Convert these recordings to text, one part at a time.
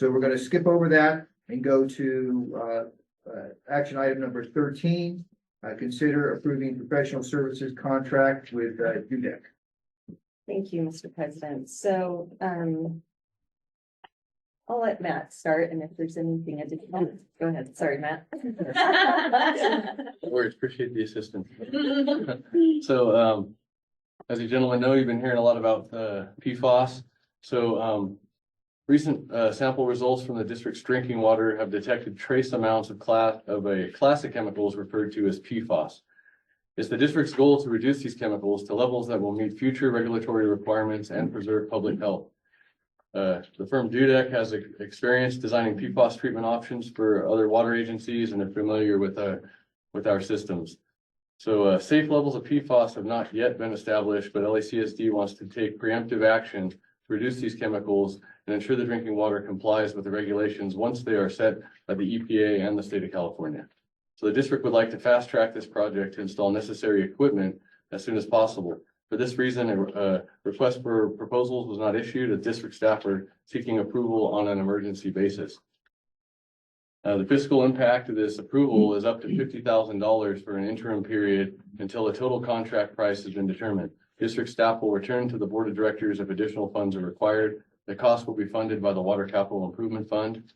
So we're going to skip over that and go to action item number 13. Consider approving professional services contract with UDEC. Thank you, Mr. President. So I'll let Matt start, and if there's anything additional, go ahead. Sorry, Matt. No worries, appreciate the assistance. So as you gentlemen know, you've been hearing a lot about PFAS. So recent sample results from the district's drinking water have detected trace amounts of a class of chemicals referred to as PFAS. It's the district's goal to reduce these chemicals to levels that will meet future regulatory requirements and preserve public health. The firm DUDEC has experience designing PFAS treatment options for other water agencies and are familiar with our systems. So safe levels of PFAS have not yet been established, but LACSD wants to take preemptive action to reduce these chemicals and ensure the drinking water complies with the regulations once they are set by the EPA and the state of California. So the district would like to fast track this project to install necessary equipment as soon as possible. For this reason, a request for proposals was not issued. A district staff are seeking approval on an emergency basis. The fiscal impact of this approval is up to $50,000 for an interim period until a total contract price has been determined. District staff will return to the board of directors if additional funds are required. The cost will be funded by the Water Capital Improvement Fund.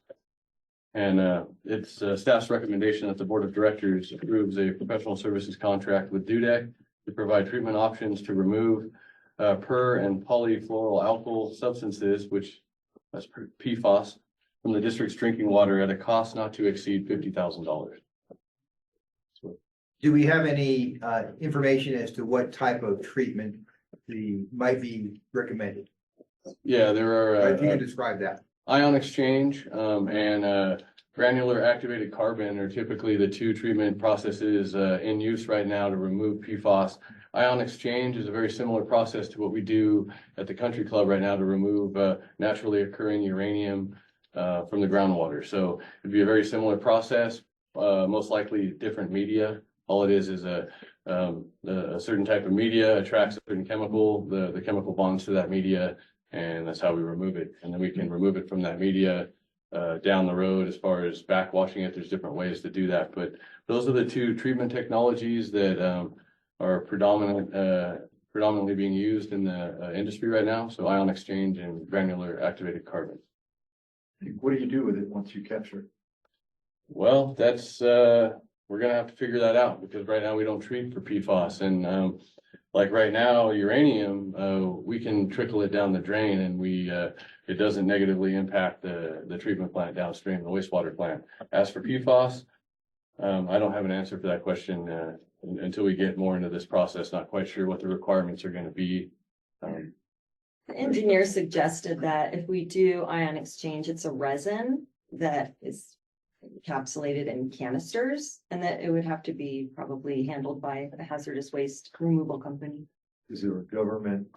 And it's staff's recommendation that the board of directors approves a professional services contract with DUDEC to provide treatment options to remove per and polyfluoroalkyl substances, which that's PFAS, from the district's drinking water at a cost not to exceed $50,000. Do we have any information as to what type of treatment might be recommended? Yeah, there are. If you can describe that. Ion exchange and granular activated carbon are typically the two treatment processes in use right now to remove PFAS. Ion exchange is a very similar process to what we do at the country club right now to remove naturally occurring uranium from the groundwater. So it'd be a very similar process, most likely different media. All it is a certain type of media attracts a certain chemical, the chemical bonds to that media, and that's how we remove it. And then we can remove it from that media down the road. As far as backwashing it, there's different ways to do that. But those are the two treatment technologies that are predominantly being used in the industry right now. So ion exchange and granular activated carbon. What do you do with it once you capture it? Well, that's we're gonna have to figure that out, because right now we don't treat for PFAS, and like right now uranium, we can trickle it down the drain, and it doesn't negatively impact the treatment plant downstream, the wastewater plant. As for PFAS, I don't have an answer for that question until we get more into this process. Not quite sure what the requirements are going to be. The engineer suggested that if we do ion exchange, it's a resin that is encapsulated in canisters, and that it would have to be probably handled by a hazardous waste removal company. Is there a government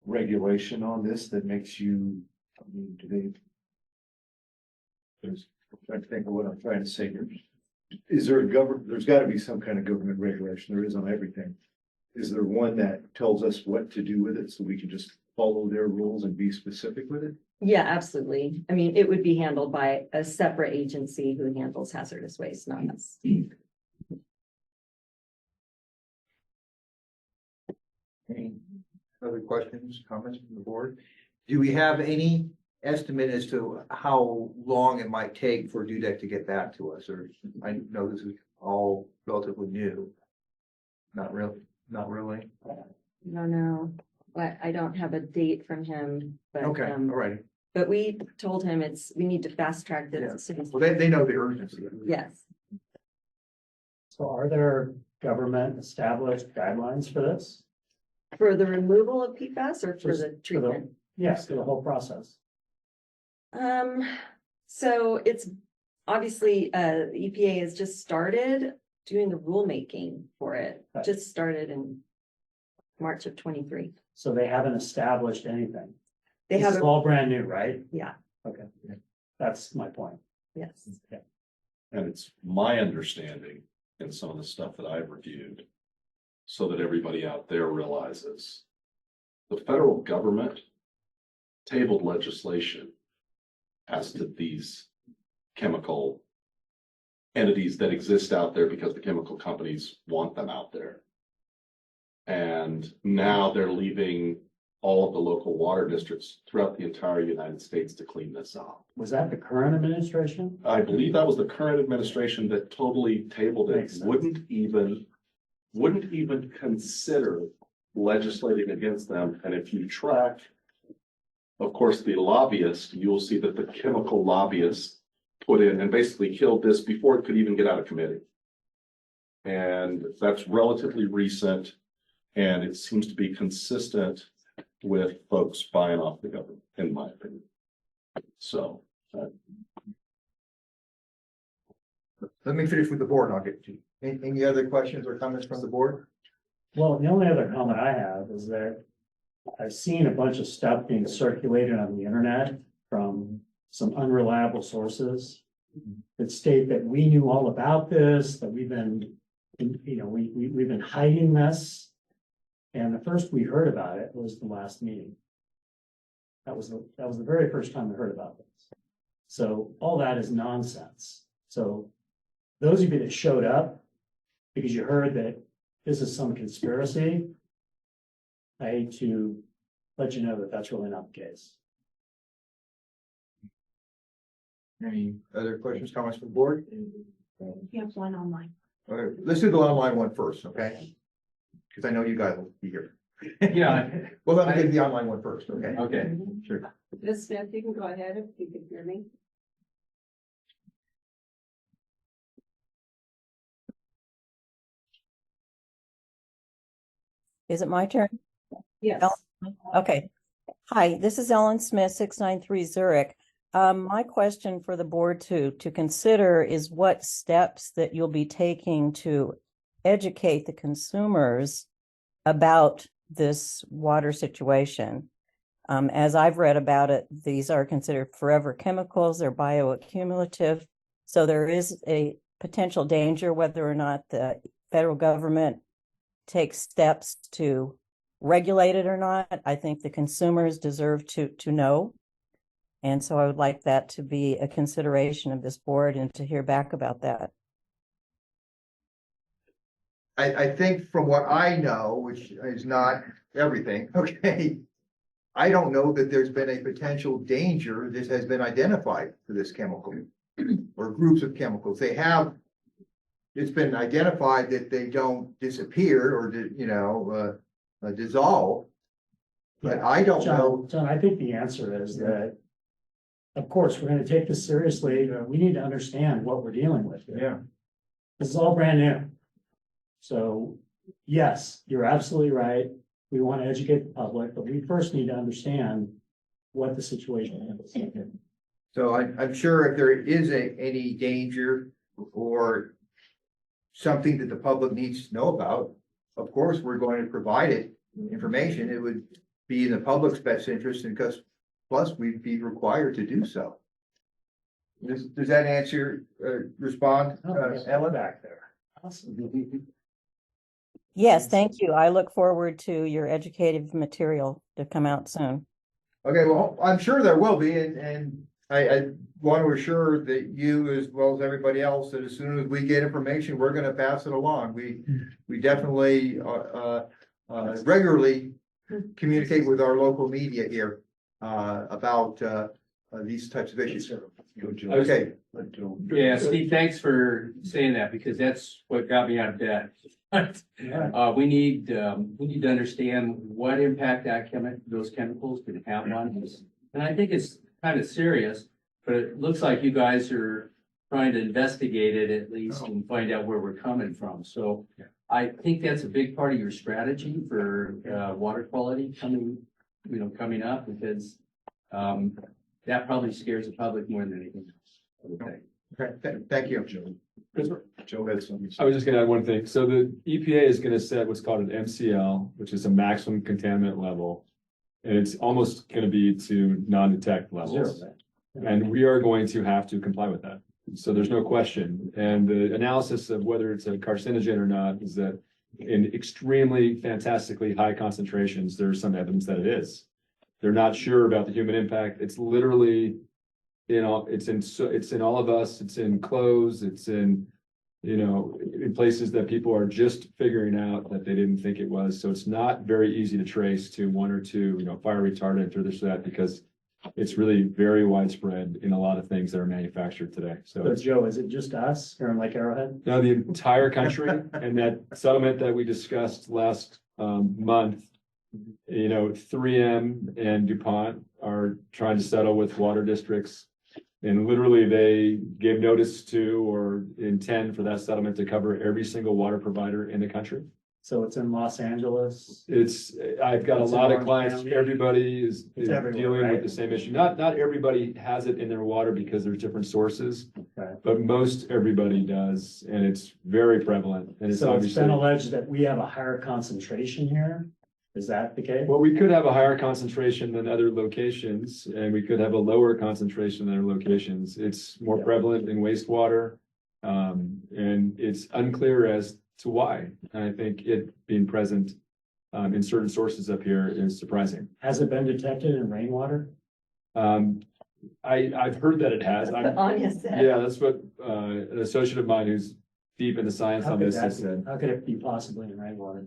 regulation on this that makes you, I mean, I'm trying to think of what I'm trying to say here. Is there there's got to be some kind of government regulation. There is on everything. Is there one that tells us what to do with it so we can just follow their rules and be specific with it? Yeah, absolutely. I mean, it would be handled by a separate agency who handles hazardous waste, not us. Any other questions, comments from the board? Do we have any estimate as to how long it might take for DUDEC to get back to us? Or I know this is all relatively new. Not really. No, I don't have a date from him, but Okay, all right. But we told him we need to fast track this as soon as. Well, they know the urgency. Yes. So are there government established guidelines for this? For the removal of PFAS or for the treatment? Yes, for the whole process. So it's obviously, the EPA has just started doing the rulemaking for it. Right. Just started in March of 23. So they haven't established anything. They This have, is all brand new, right? yeah, Okay, that's my point. yes. And it's my understanding in some of the stuff that I've reviewed, so that everybody out there realizes the federal government tabled legislation as to these chemical entities that exist out there because the chemical companies want them out there. And now they're leaving all of the local water districts throughout the entire United States to clean this up. Was that the current administration? I believe that was the current administration that totally tabled it, Makes sense. wouldn't even consider legislating against them. And if you track, of course, the lobbyists, you'll see that the chemical lobbyists put in and basically killed this before it could even get out of committee. And that's relatively recent, and it seems to be consistent with folks buying off the government, in my opinion. So. Let me finish with the board and I'll get to you. Any other questions or comments from the board? Well, the only other comment I have is that I've seen a bunch of stuff being circulated on the internet from some unreliable sources that state that we knew all about this, that we've been, we've been hiding this. And the first we heard about it was the last meeting. That was the very first time we heard about this. So all that is nonsense. So those of you that showed up because you heard that this is some conspiracy, I hate to let you know that that's really not the case. Any other questions, comments from the board? You have one online. All right, let's do the online one first, okay? Because I know you guys will be here. Yeah. Well, let me get the online one first, okay? Okay. Sure. Ms. Smith, you can go ahead if you can hear me. Is it my turn? Yes. Okay. Hi, this is Ellen Smith, 693 Zurich. My question for the board to consider is what steps that you'll be taking to educate the consumers about this water situation. As I've read about it, these are considered forever chemicals, they're bioaccumulative. So there is a potential danger whether or not the federal government takes steps to regulate it or not. I think the consumers deserve to know. And so I would like that to be a consideration of this board and to hear back about that. I think from what I know, which is not everything, okay, I don't know that there's been a potential danger that has been identified for this chemical or groups of chemicals. It's been identified that they don't disappear or, dissolve. But I don't know. John, I think the answer is that, of course, we're going to take this seriously. We need to understand what we're dealing with here. Yeah. This is all brand new. So, yes, you're absolutely right. We want to educate the public, but we first need to understand what the situation is. So I'm sure if there is any danger or something that the public needs to know about, of course, we're going to provide it information. It would be in the public's best interest, and because plus we'd be required to do so. Does that answer, respond, Ellen? Back there. Awesome. Yes, thank you. I look forward to your educative material to come out soon. Okay, well, I'm sure there will be, and I want to assure that you, as well as everybody else, that as soon as we get information, we're going to pass it along. We definitely regularly communicate with our local media here about these types of issues. Okay. Yeah, Steve, thanks for saying that because that's what got me out of bed. We need to understand what impact those chemicals can have on us. And I think it's kind of serious, but it looks like you guys are trying to investigate it at least and find out where we're coming from. So I think that's a big part of your strategy for water quality coming up because that probably scares the public more than anything else. Okay, thank you. Joe had something. I was just gonna add one thing. So the EPA is gonna set what's called an MCL, which is a maximum contaminant level. And it's almost gonna be to non-detect levels. And we are going to have to comply with that. So there's no question. And the analysis of whether it's a carcinogen or not is that in extremely fantastically high concentrations, there's some evidence that it is. they're not sure about the human impact. It's literally, it's in all of us, it's in clothes, it's in, in places that people are just figuring out that they didn't think it was. So it's not very easy to trace to one or two, fire retardant or this or that, because it's really very widespread in a lot of things that are manufactured today. So So Joe, is it just us here in Lake Arrowhead? now the entire country, and that settlement that we discussed last month, 3M and DuPont are trying to settle with water districts. And literally they gave notice to or intend for that settlement to cover every single water provider in the country. So it's in Los Angeles. I've got a It's in lot of Orange clients, County. everybody is everywhere, dealing with right? the same issue. Not everybody has it in their water because there's different sources, Okay. but most everybody does, and it's very prevalent. And it's So it's obviously, been alleged that we have a higher concentration here. Is that the case? well, we could have a higher concentration than other locations, and we could have a lower concentration than other locations. It's more Yeah. prevalent in wastewater. And it's unclear as to why. And I think it being present in certain sources up here is surprising. Has it been detected in rainwater? I've heard that it has. Anya said. Yeah, that's what an associate of mine who's deep in the science How on could this that has be? said. How could it be possibly in rainwater?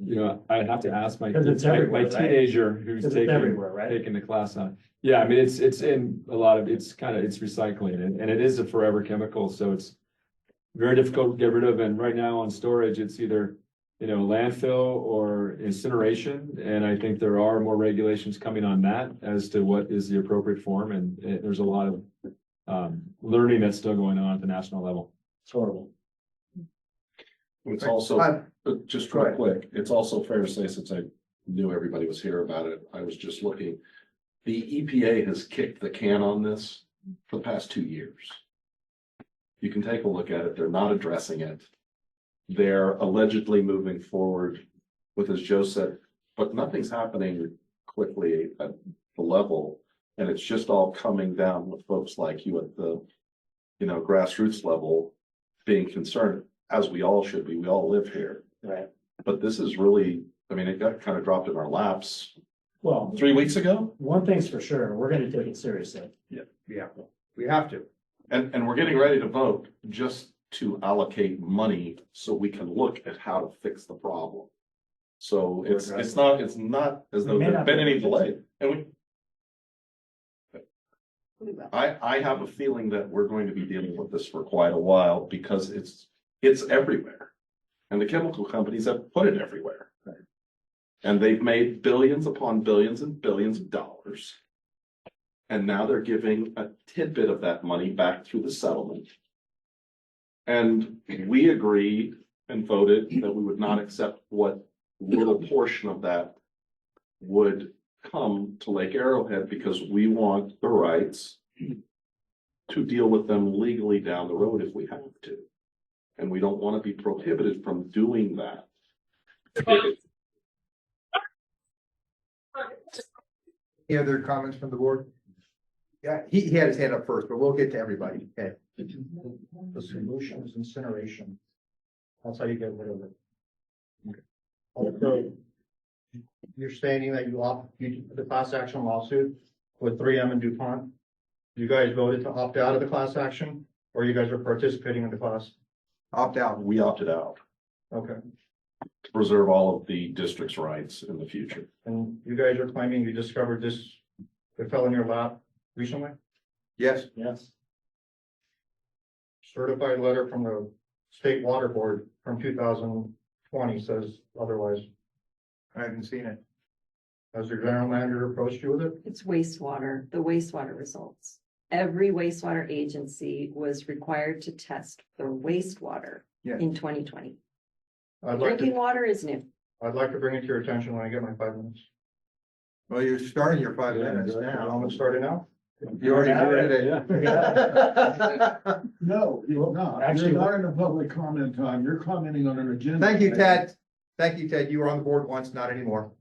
I'd have to ask my Because it's everywhere, my right? teenager who's Because it's taking everywhere, right? the class on. Yeah, I mean, it's in a lot of, it's recycling, and it is a forever chemical, so it's very difficult to get rid of. And right now on storage, it's either, landfill or incineration. And I think there are more regulations coming on that as to what is the appropriate form. And there's a lot of learning that's still going on at the national level. It's horrible. It's also, just Go real ahead. quick, it's also fair to say, since I knew everybody was here about it, I was just looking. The EPA has kicked the can on this for the past 2 years. You can take a look at it. They're not addressing it. They're allegedly moving forward with, as Joe said, but nothing's happening quickly at the level. And it's just all coming down with folks like you at the, grassroots level being concerned, as we all should be. We all live here. Right. But this is really, it got kind of dropped in our laps Well, 3 weeks ago. one thing's for sure, we're gonna take it seriously. Yeah, we have to. And we're getting ready to vote just to allocate money so we can look at how to fix the problem. So it's not as though We may there's not been be any able to delay. fix And We will. I have a feeling that we're going to be dealing with this for quite a while because it's everywhere. And the chemical companies have put it everywhere. And they've made billions upon billions and billions of dollars. And now they're giving a tidbit of that money back through the settlement. And we agreed and voted that we would not accept what little portion of that would come to Lake Arrowhead because we want the rights to deal with them legally down the road if we have to. And we don't want to be prohibited from doing that. Any other comments from the board? Yeah, he had his hand up first, but we'll get to everybody. Okay. The solution is incineration. That's how you get rid of it. Also, you're stating that you the class action lawsuit with 3M and DuPont. You guys voted to opt out of the class action, or you guys are participating in the class? Opt out. We opted out Okay. to preserve all of the district's rights in the future. And you guys are claiming you discovered this, it fell in your lap recently? Yes, Yes. Certified letter from the State Water Board from 2020 says otherwise. I haven't seen it. Has your general manager approached you with it? It's wastewater, the wastewater results. Every wastewater agency was required to test their wastewater Yeah. in 2020. I'd like Drinking to, water is new. I'd like to bring it to your attention when I get my 5 minutes. Well, you're starting your 5 Yeah, minutes You now. want me to start it now? You already did it. Yeah. No, you're not. Actually- You're not in a public comment time. You're commenting on an agenda. Thank you, Ted. Thank you, Ted. You were on the board once, not anymore.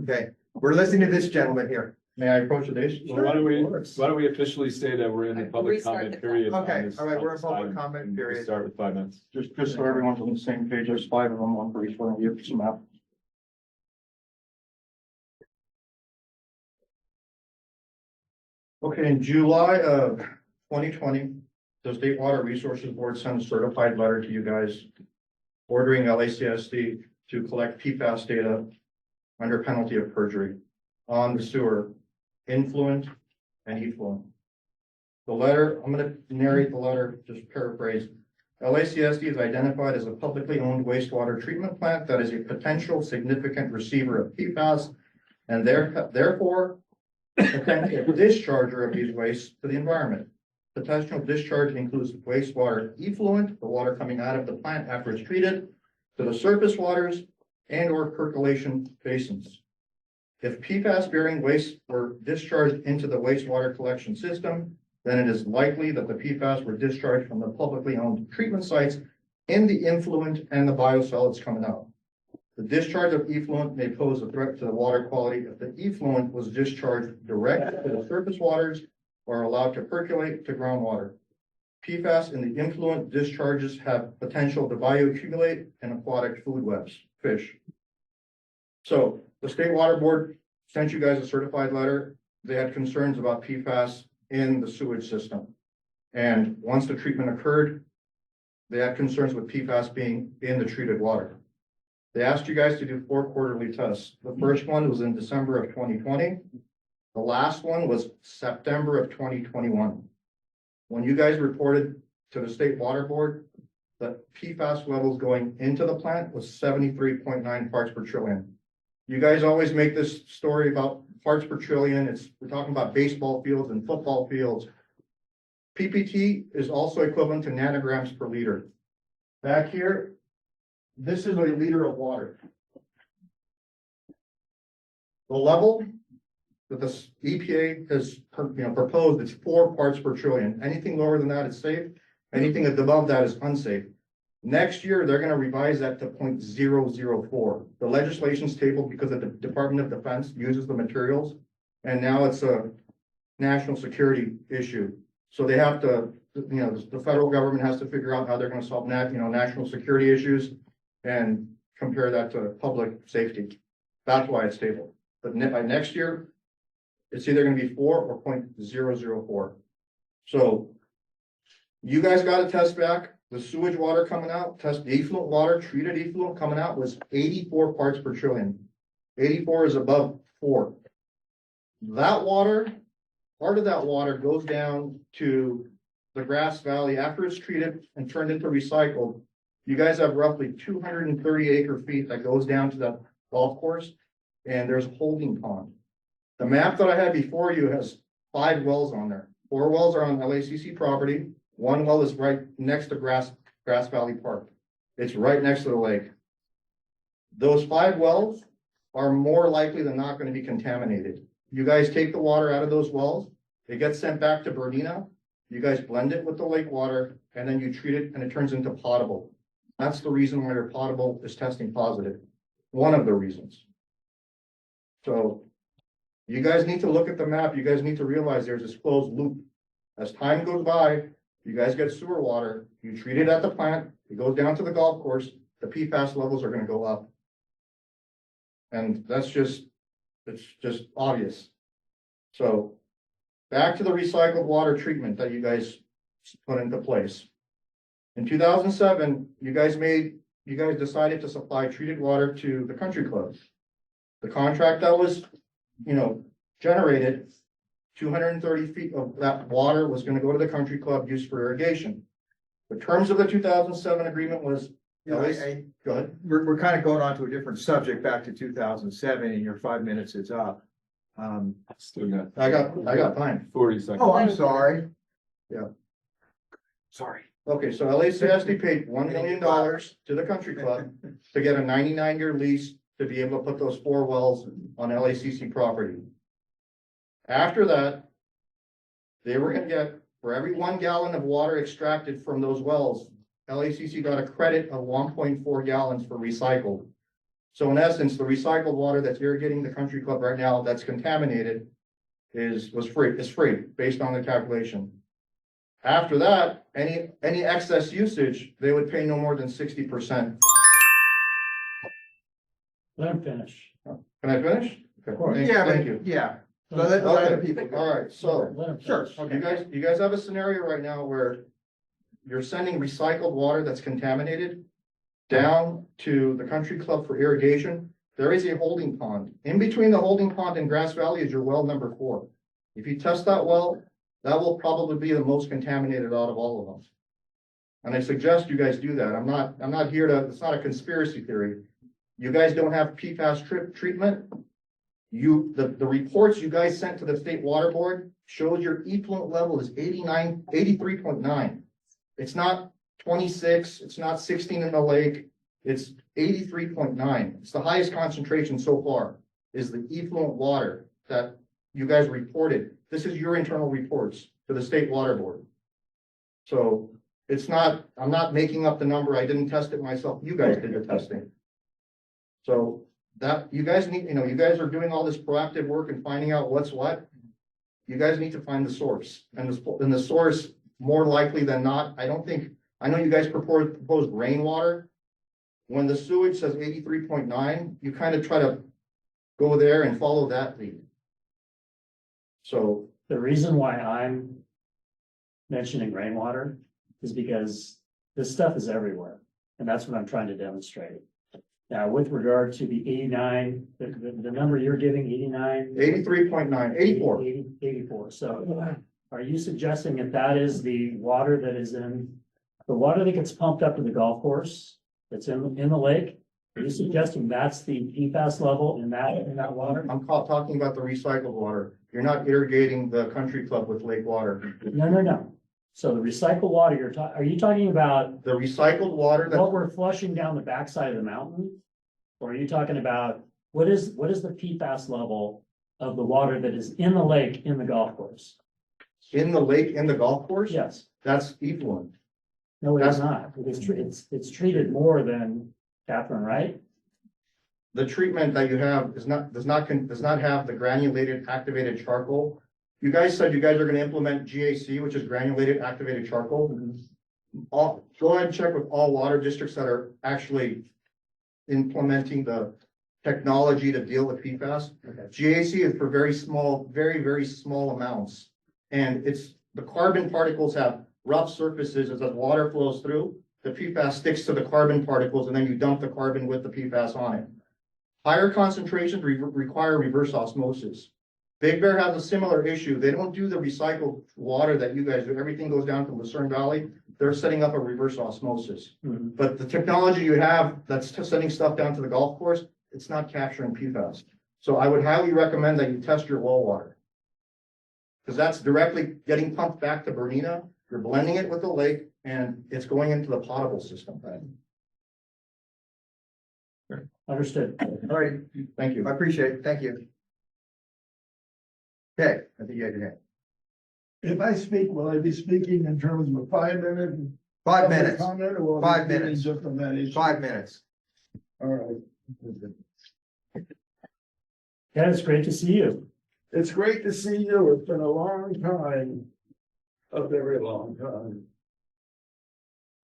Okay, we're listening to this gentleman here. May I approach the dais? Well, why don't we officially say that we're in the public Restart comment the period? on Okay, this- all right, on we're in this public item, comment and we period. Start with 5 minutes. Just so everyone's on the same page, there's 5 of them, one for each one of you, some map. Okay, in July of 2020, the State Water Resources Board sent a certified letter to you guys ordering LACSD to collect PFAS data under penalty of perjury on the sewer influent and effluent. The letter, I'm going to narrate the letter, just paraphrase. LACSD is identified as a publicly owned wastewater treatment plant that is a potential significant receiver of PFAS and therefore potential discharger of these wastes to the environment. Potential discharge includes wastewater effluent, the water coming out of the plant after it's treated, to the surface waters and or percolation basins. If PFAS-bearing waste were discharged into the wastewater collection system, then it is likely that the PFAS were discharged from the publicly owned treatment sites in the effluent and the biosolids coming out. The discharge of effluent may pose a threat to the water quality if the effluent was discharged direct to the surface waters or allowed to percolate to groundwater. PFAS in the effluent discharges have potential to bioaccumulate in aquatic food webs, fish. So the State Water Board sent you guys a certified letter. They had concerns about PFAS in the sewage system. And once the treatment occurred, they had concerns with PFAS being in the treated water. They asked you guys to do 4 quarterly tests. The first one was in December of 2020. The last one was September of 2021. When you guys reported to the State Water Board, the PFAS levels going into the plant was 73.9 parts per trillion. You guys always make this story about parts per trillion. We're talking about baseball fields and football fields. PPT is also equivalent to nanograms per liter. Back here, this is a liter of water. The level that the EPA has proposed is 4 parts per trillion. Anything lower than that is safe. Anything above that is unsafe. Next year, they're going to revise that to 0.004. The legislation's tabled because the Department of Defense uses the materials, and now it's a national security issue. So they have to, the federal government has to figure out how they're going to solve national security issues and compare that to public safety. That's why it's tabled. But by next year, it's either going to be 4 or 0.004. So you guys got a test back. The sewage water coming out, test effluent water, treated effluent coming out was 84 parts per trillion. 84 is above 4. That water, part of that water goes down to the Grass Valley after it's treated and turned into recycled. You guys have roughly 230 acre feet that goes down to that golf course, and there's a holding pond. The map that I had before you has 5 wells on there. 4 wells are on LACC property. 1 well is right next to Grass Valley Park. It's right next to the lake. Those 5 wells are more likely than not going to be contaminated. You guys take the water out of those wells, it gets sent back to Bernina. You guys blend it with the lake water, and then you treat it and it turns into potable. That's the reason why your potable is testing positive. One of the reasons. So you guys need to look at the map. You guys need to realize there's this closed loop. As time goes by, you guys get sewer water, you treat it at the plant, it goes down to the golf course, the PFAS levels are going to go up. And it's just obvious. So back to the recycled water treatment that you guys put into place. In 2007, you guys decided to supply treated water to the country club. The contract that was, generated, 230 feet of that water was going to go to the country club used for irrigation. The terms of the 2007 agreement was, go ahead. We're kind of going on to a different subject back to 2007 and your 5 minutes is up. Still got. I got time. 40 seconds. Oh, I'm sorry. Yeah. Sorry. Okay, so LACSD paid $1 million to the country club to get a 99-year lease to be able to put those 4 wells on LACC property. After that, they were going to get, for every 1 gallon of water extracted from those wells, LACC got a credit of 1.4 gallons for recycled. So in essence, the recycled water that's irrigating the country club right now that's contaminated is free based on the calculation. After that, any excess usage, they would pay no more than 60%. Let him finish. Can I finish? Okay. Yeah, Thank you. yeah. So let other Okay, people. all right, so Let 'em Sure, finish. okay. you guys have a scenario right now where you're sending recycled water that's contaminated down to the country club for irrigation. There is a holding pond. In between the holding pond and Grass Valley is your well number 4. If you test that well, that will probably be the most contaminated out of all of them. And I suggest you guys do that. I'm not here to, it's not a conspiracy theory. You guys don't have PFAS treatment. The reports you guys sent to the state water board shows your effluent level is 83.9. It's not 26, it's not 16 in the lake, it's 83.9. It's the highest concentration so far, is the effluent water that you guys reported. This is your internal reports to the state water board. So it's not, I'm not making up the number, I didn't test it myself, you guys did the testing. So that, you guys need, you guys are doing all this proactive work and finding out what's what. You guys need to find the source, and the source, more likely than not, I know you guys proposed rainwater. When the sewage says 83.9, you kind of try to go there and follow that lead. So, The reason why I'm mentioning rainwater is because this stuff is everywhere, and that's what I'm trying to demonstrate. Now, with regard to the 89, the number you're giving, 89? 83.9, 84. 84, so are you suggesting that that is the water that is in, the water that gets pumped up to the golf course, that's in the lake? Are you suggesting that's the PFAS level in that water? I'm talking about the recycled water. You're not irrigating the country club with lake water. No. So the recycled water are you talking about The recycled water what we're flushing down the backside of the mountain? Or are you talking about, what is the PFAS level of the water that is in the lake in the golf course? in the lake, in the golf course, Yes, that's effluent. no, it's not, it's treated more than Catherine, right? The treatment that you have does not have the granulated activated charcoal. You guys said you guys are gonna implement GAC, which is granulated activated charcoal. Go ahead and check with all water districts that are actually implementing the technology to deal with PFAS. Okay. GAC is for very small, very small amounts. And the carbon particles have rough surfaces as the water flows through. The PFAS sticks to the carbon particles, and then you dump the carbon with the PFAS on it. Higher concentrations require reverse osmosis. Big Bear has a similar issue. They don't do the recycled water that you guys do. Everything goes down to Lucerne Valley. They're setting up a reverse osmosis. Mhm. But the technology you have that's sending stuff down to the golf course, it's not capturing PFAS. So I would highly recommend that you test your well water. Because that's directly getting pumped back to Bernina. You're blending it with the lake and it's going into the potable system. Understood. All right, Thank you. I appreciate it, thank you. Okay, I think you had your hand. If I speak, will I be speaking in terms of a 5-minute? 5 minutes, Comment, or will I be 5 speaking minutes. just on that issue? 5 minutes. All right. Yeah, it's great to see you. It's great to see you. It's been a long time, a very long time.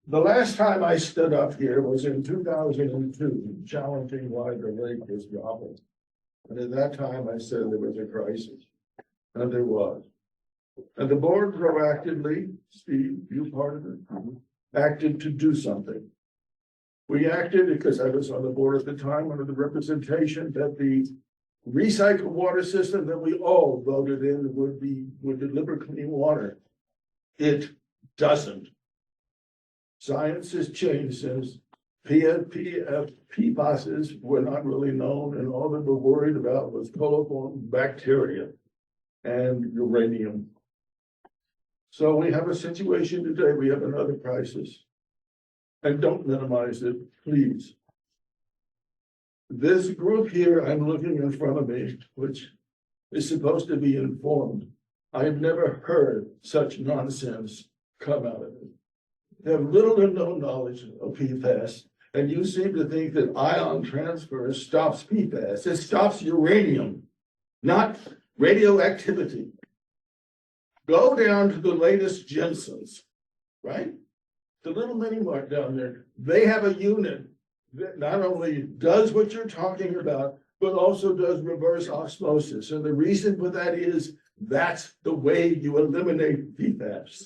The last time I stood up here was in 2002, challenging why the lake was dropping. And at that time, I said there was a crisis, and there was. And the board proactively, Steve, you part of it, acted to do something. We acted because I was on the board at the time under the representation that the recycled water system that we all voted in would deliver clean water. It doesn't. Science has changed since PFAS were not really known, and all that we're worried about was coliform bacteria and uranium. So we have a situation today, we have another crisis. And don't minimize it, please. This group here, I'm looking in front of me, which is supposed to be informed. I've never heard such nonsense come out of it. They have little to no knowledge of PFAS, and you seem to think that ion transfer stops PFAS. It stops uranium, not radioactivity. Go down to the latest Jensen's, right? The little mini mart down there, they have a unit that not only does what you're talking about, but also does reverse osmosis. And the reason for that is that's the way you eliminate PFAS.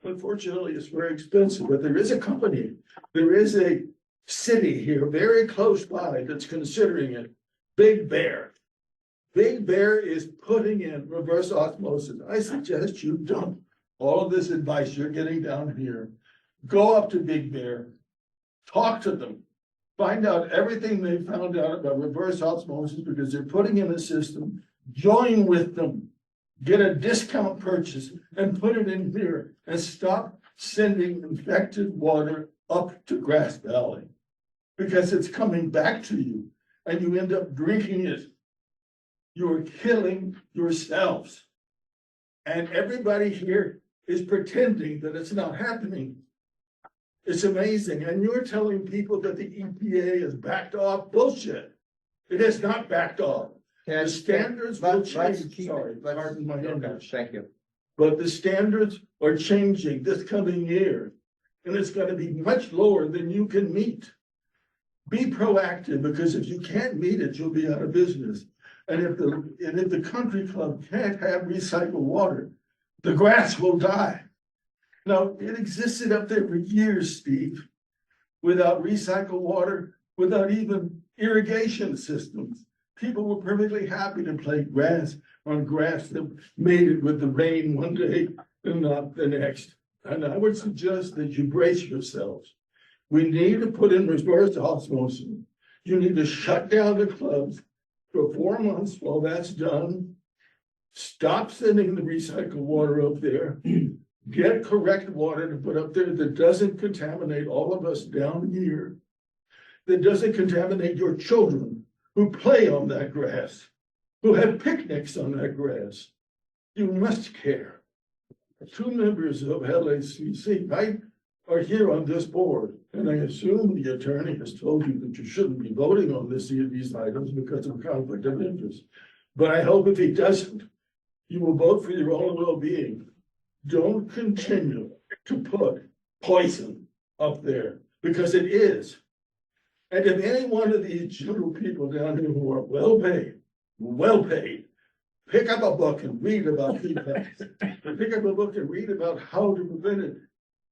Unfortunately, it's very expensive, but there is a company, there is a city here very close by that's considering it. Big Bear. Big Bear is putting in reverse osmosis. I suggest you dump all of this advice you're getting down here. Go up to Big Bear, talk to them, find out everything they found out about reverse osmosis because they're putting in a system, join with them, get a discount purchase and put it in here and stop sending infected water up to Grass Valley because it's coming back to you and you end up drinking it. You're killing yourselves. And everybody here is pretending that it's not happening. It's amazing. And you're telling people that the EPA has backed off. Bullshit. It has not backed off. The standards will change. Sorry, pardon my English. Thank you. But the standards are changing this coming year. And it's going to be much lower than you can meet. Be proactive because if you can't meet it, you'll be out of business. And if the country club can't have recycled water, the grass will die. Now, it existed up there for years, Steve, without recycled water, without even irrigation systems. People were perfectly happy to play grass on grass that made it with the rain one day and not the next. And I would suggest that you brace yourselves. We need to put in reverse osmosis. You need to shut down the clubs for 4 months while that's done. Stop sending the recycled water up there. Get correct water to put up there that doesn't contaminate all of us down here. That doesn't contaminate your children who play on that grass, who have picnics on that grass. You must care. 2 members of LACC, right, are here on this board. And I assume the attorney has told you that you shouldn't be voting on these items because of conflict of interest. But I hope if he doesn't, you will vote for your own well-being. Don't continue to put poison up there because it is. And if any one of these gentle people down here who are well paid, pick up a book and read about PFAS. Pick up a book and read about how to prevent it.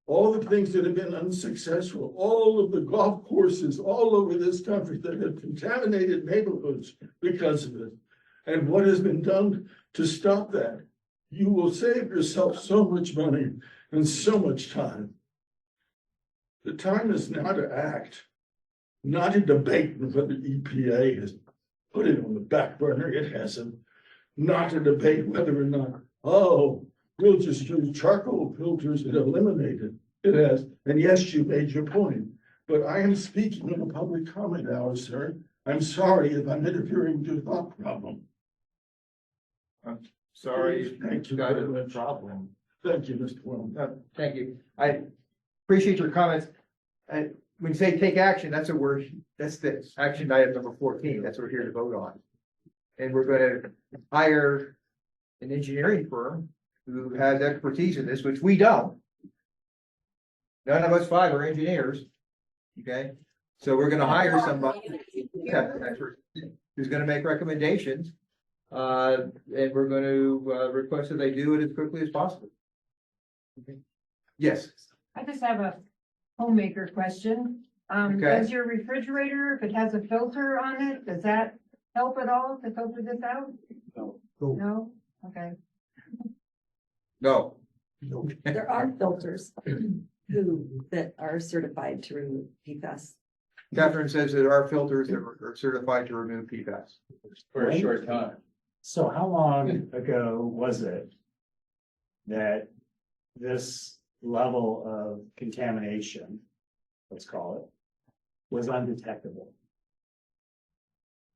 All the things that have been unsuccessful, all of the golf courses all over this country that have contaminated neighborhoods because of it. And what has been done to stop that. You will save yourself so much money and so much time. The time is now to act, not to debate whether the EPA has put it on the back burner. It hasn't. Not to debate whether or not, oh, we'll just use charcoal filters and eliminate it. It has. And yes, you made your point. But I am speaking in a public comment hour, sir. I'm sorry if I'm interfering with your thought problem. I'm sorry. Thank you. Got a problem. Thank you, Mr. Well. Thank you. I appreciate your comments. When you say take action, that's a word, that's the action item number 14. That's what we're here to vote on. And we're going to hire an engineering firm who has expertise in this, which we don't. None of us 5 are engineers. Okay, so we're going to hire somebody who's going to make recommendations. And we're going to request that they do it as quickly as possible. Okay. Yes. I just have a homemaker question. Okay. Does your refrigerator, if it has a filter on it, does that help at all to filter this out? No. No? Okay. No. There are filters that are certified to remove PFAS. Catherine says that our filters are certified to remove PFAS. For a short time. So how long ago was it that this level of contamination, let's call it, was undetectable?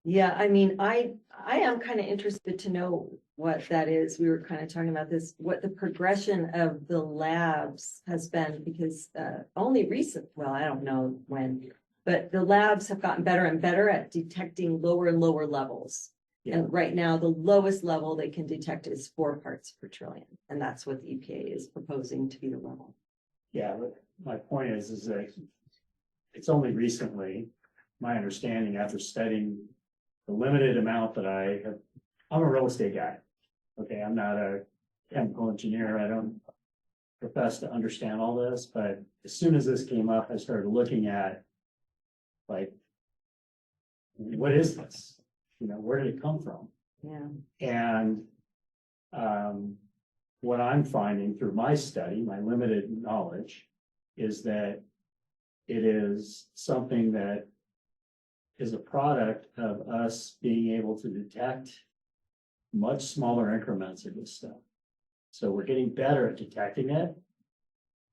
Yeah, I mean, I am kind of interested to know what that is. We were kind of talking about this, what the progression of the labs has been, because only recent, well, I don't know when, but the labs have gotten better and better at detecting lower and lower levels. Yeah. And right now, the lowest level they can detect is 4 parts per trillion. And that's what the EPA is proposing to be the level. Yeah, but my point is that it's only recently, my understanding after studying the limited amount that I have, I'm a real estate guy. Okay, I'm not a chemical engineer. I don't profess to understand all this, but as soon as this came up, I started looking at like, what is this? You know, where did it come from? Yeah. And what I'm finding through my study, my limited knowledge, is that it is something that is a product of us being able to detect much smaller increments of this stuff. So we're getting better at detecting it.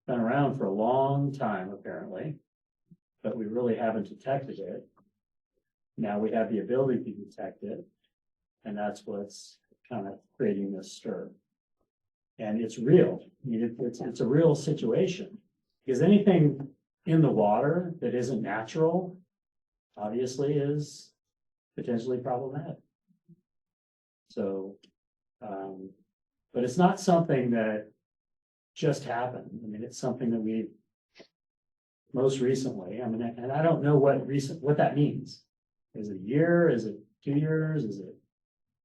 Been around for a long time, apparently, but we really haven't detected it. Now we have the ability to detect it, and that's what's kind of creating this stir. And it's real. I mean, it's a real situation, because anything in the water that isn't natural, obviously, is potentially problematic. So, but it's not something that just happened. I mean, it's something that we most recently, I mean, and I don't know what that means. Is it a year? Is it 2 years? Is it,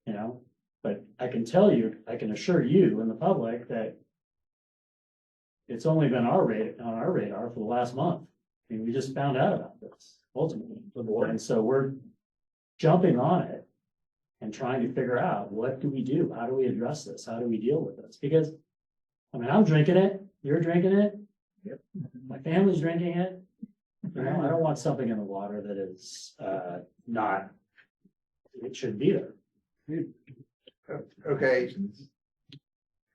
you know? But I can tell you, I can assure you and the public that it's only been on our radar for the last month. I mean, we just found out about this ultimately, and so we're jumping on it and trying to figure out, what do we do? How do we address this? How do we deal with this? Because, I mean, I'm drinking it, you're drinking it, my family's drinking it. You know, I don't want something in the water that is not, it should be there. Okay.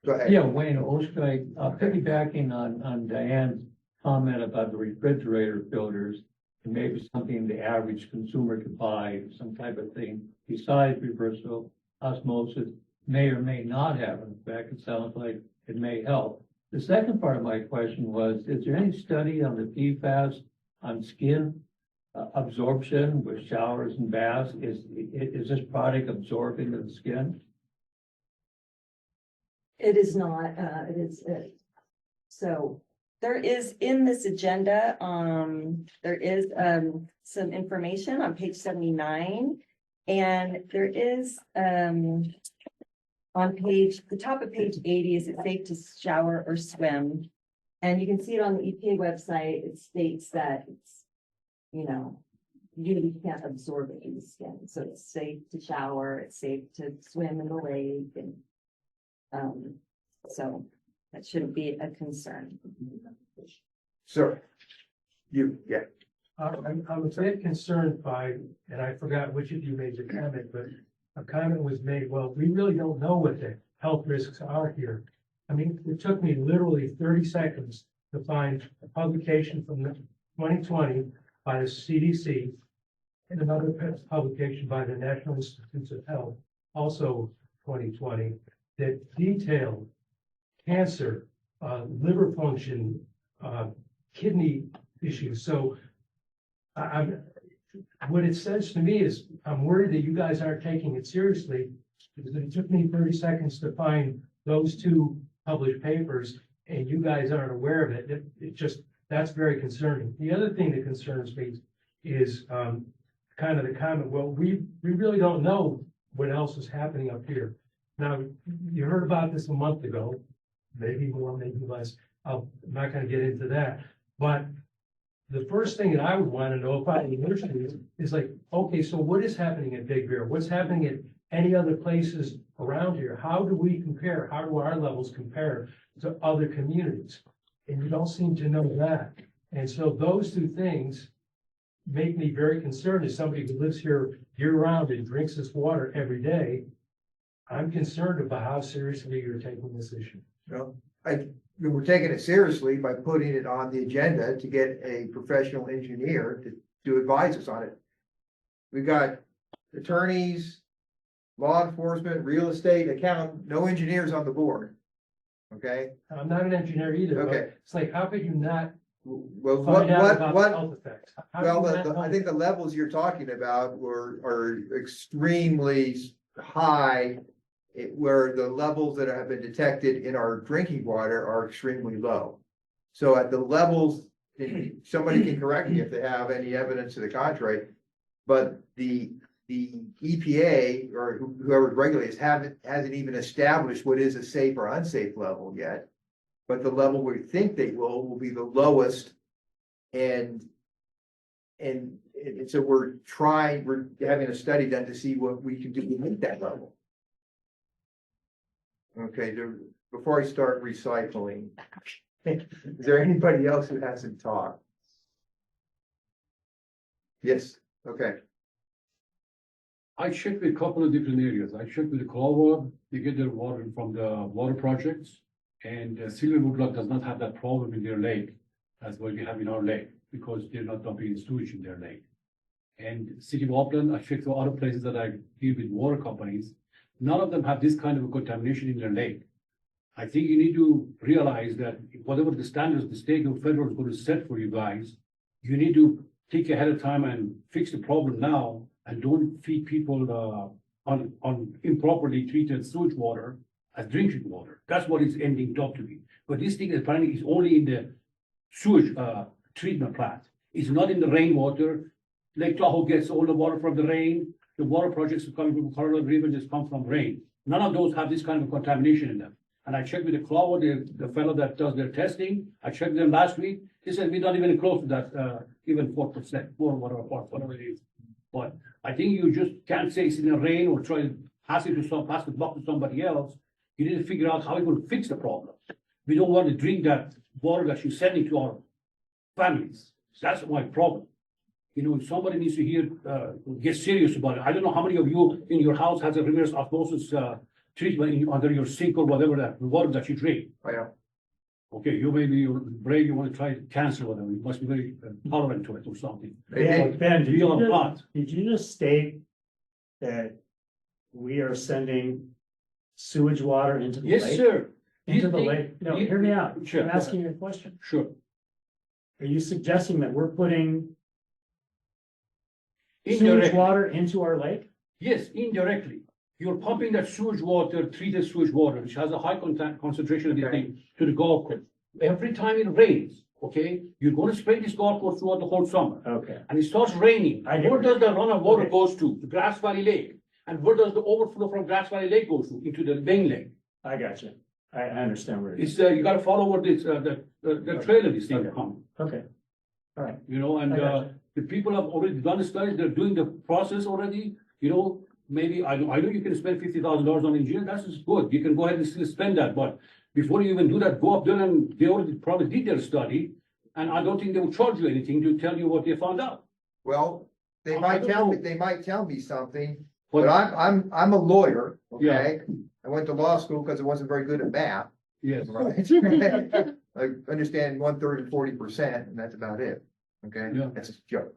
Go ahead. Yeah, Wayne Oshkosh, piggybacking on Diane's comment about the refrigerator filters, and maybe something the average consumer could buy, some type of thing besides reversal osmosis may or may not have. In fact, it sounds like it may help. The second part of my question was, is there any study on the PFAS on skin absorption with showers and baths? Is this product absorbing the skin? It is not, it is, so there is in this agenda, there is, some information on page 79. And there is, on the top of page 80, is it safe to shower or swim? And you can see it on the EPA website. It states that it's, you know, you can't absorb it in the skin. So it's safe to shower, it's safe to swim in the lake, and so that shouldn't be a concern. Sir, I'm a bit concerned by, and I forgot which of you made the comment, but a comment was made, well, we really don't know what the health risks are here. I mean, it took me literally 30 seconds to find a publication from 2020 by the CDC and another publication by the National Institutes of Health, also 2020, that detailed cancer, liver function, kidney issues. So what it says to me is, I'm worried that you guys aren't taking it seriously, because it took me 30 seconds to find those two published papers, and you guys aren't aware of it. It just, that's very concerning. The other thing that concerns me is kind of the comment, well, we really don't know what else is happening up here. Now, you heard about this a month ago, maybe more, maybe less. I'm not going to get into that. But the first thing that I would want to know if I were listening is like, okay, so what is happening at Big Bear? What's happening at any other places around here? How do we compare? How do our levels compare to other communities? And you don't seem to know that. And so those two things make me very concerned as somebody who lives here year round and drinks this water every day. I'm concerned about how seriously you're taking this issue. Well, we're taking it seriously by putting it on the agenda to get a professional engineer to advise us on it. We've got attorneys, law enforcement, real estate, accountant, no engineers on the board. Okay? I'm not an engineer either. But Okay. it's like, how could you not Well, find out about the health effects? How do you not know? I think the levels you're talking about are extremely high, where the levels that have been detected in our drinking water are extremely low. So at the levels, somebody can correct me if they have any evidence to the contrary, but the the EPA or whoever regulates hasn't even established what is a safe or unsafe level yet. But the level we think they will be the lowest. And so we're having a study done to see what we can do to meet that level. Okay, before I start recycling, is there anybody else who hasn't talked? Yes, okay. I checked with a couple of different areas. I checked with the Clover, they get their water from the water projects. And Silver Woodlock does not have that problem in their lake as what we have in our lake, because they're not dumping sewage in their lake. And City of Auckland, I checked with other places that I deal with water companies. None of them have this kind of a contamination in their lake. I think you need to realize that whatever the standards the state or federal is going to set for you guys, you need to think ahead of time and fix the problem now, and don't feed people on improperly treated sewage water as drinking water. That's what it's ending up to be. But this thing apparently is only in the sewage treatment plant. It's not in the rainwater. Lake Tahoe gets all the water from the rain. The water projects are coming from Colorado River just come from rain. None of those have this kind of contamination in them. And I checked with the Clover, the fellow that does their testing. I checked them last week. He said we're not even close to that, even 4%, whatever it is. But I think you just can't say it's in the rain or try to pass the buck to somebody else. You need to figure out how you're going to fix the problem. We don't want to drink that water that you're sending to our families. That's my problem. You know, somebody needs to hear, get serious about it. I don't know how many of you in your house has a reverse osmosis treatment under your sink or whatever that the water that you drink. Oh, yeah. Okay, you maybe you're brave, you want to try cancer whatever. You must be very tolerant to it or something. Yeah, Ben, did you just state that we are sending sewage water into the lake? Yes, sir. Into the lake? No, hear me out. Sure. I'm asking you a question. Sure. Are you suggesting that we're putting sewage Indirectly. water into our lake? Yes, indirectly. You're pumping that sewage water, treated sewage water, which has a high concentration of the thing, to the golf course. Every time it rains, okay, you're going to spray this golf course throughout the whole summer. Okay. And it starts raining. Where does the run of water Okay. goes to? The Grass Valley Lake. And where does the overflow from Grass Valley Lake goes to? Into the main lake. I got you. I understand where it is. It's, you gotta follow what this, the trail of this thing come. Okay. All right. You know, and, I gotcha. the people have already done the studies, they're doing the process already, you know. Maybe, I know you can spend $50,000 on engineer, that's just good, you can go ahead and still spend that, but before you even do that, go up there and they already probably did their study. And I don't think they will charge you anything to tell you what they found out. Well, they I might don't tell me, know. they might tell me something, but I'm a lawyer, okay? I went to law school because I wasn't very good at math. Yes. Right? I understand 1/3 and 40%, and that's about it, okay? Yeah. That's a joke.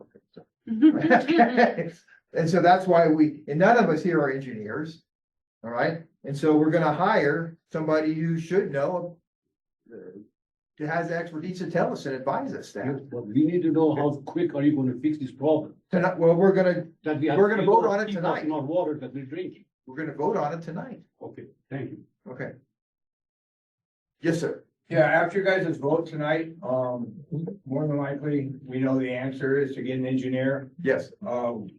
And so that's why and none of us here are engineers, all right? And so we're gonna hire somebody who should know, who has the expertise to tell us and advise us Yes, that. but we need to know how quick are you gonna fix this problem? Tonight, well, we're gonna vote on it tonight. In our water that we're drinking. We're gonna vote on it tonight. Okay, thank you. Okay. Yes, sir. Yeah, after you guys' vote tonight, more than likely, we know the answer is to get an engineer. Yes.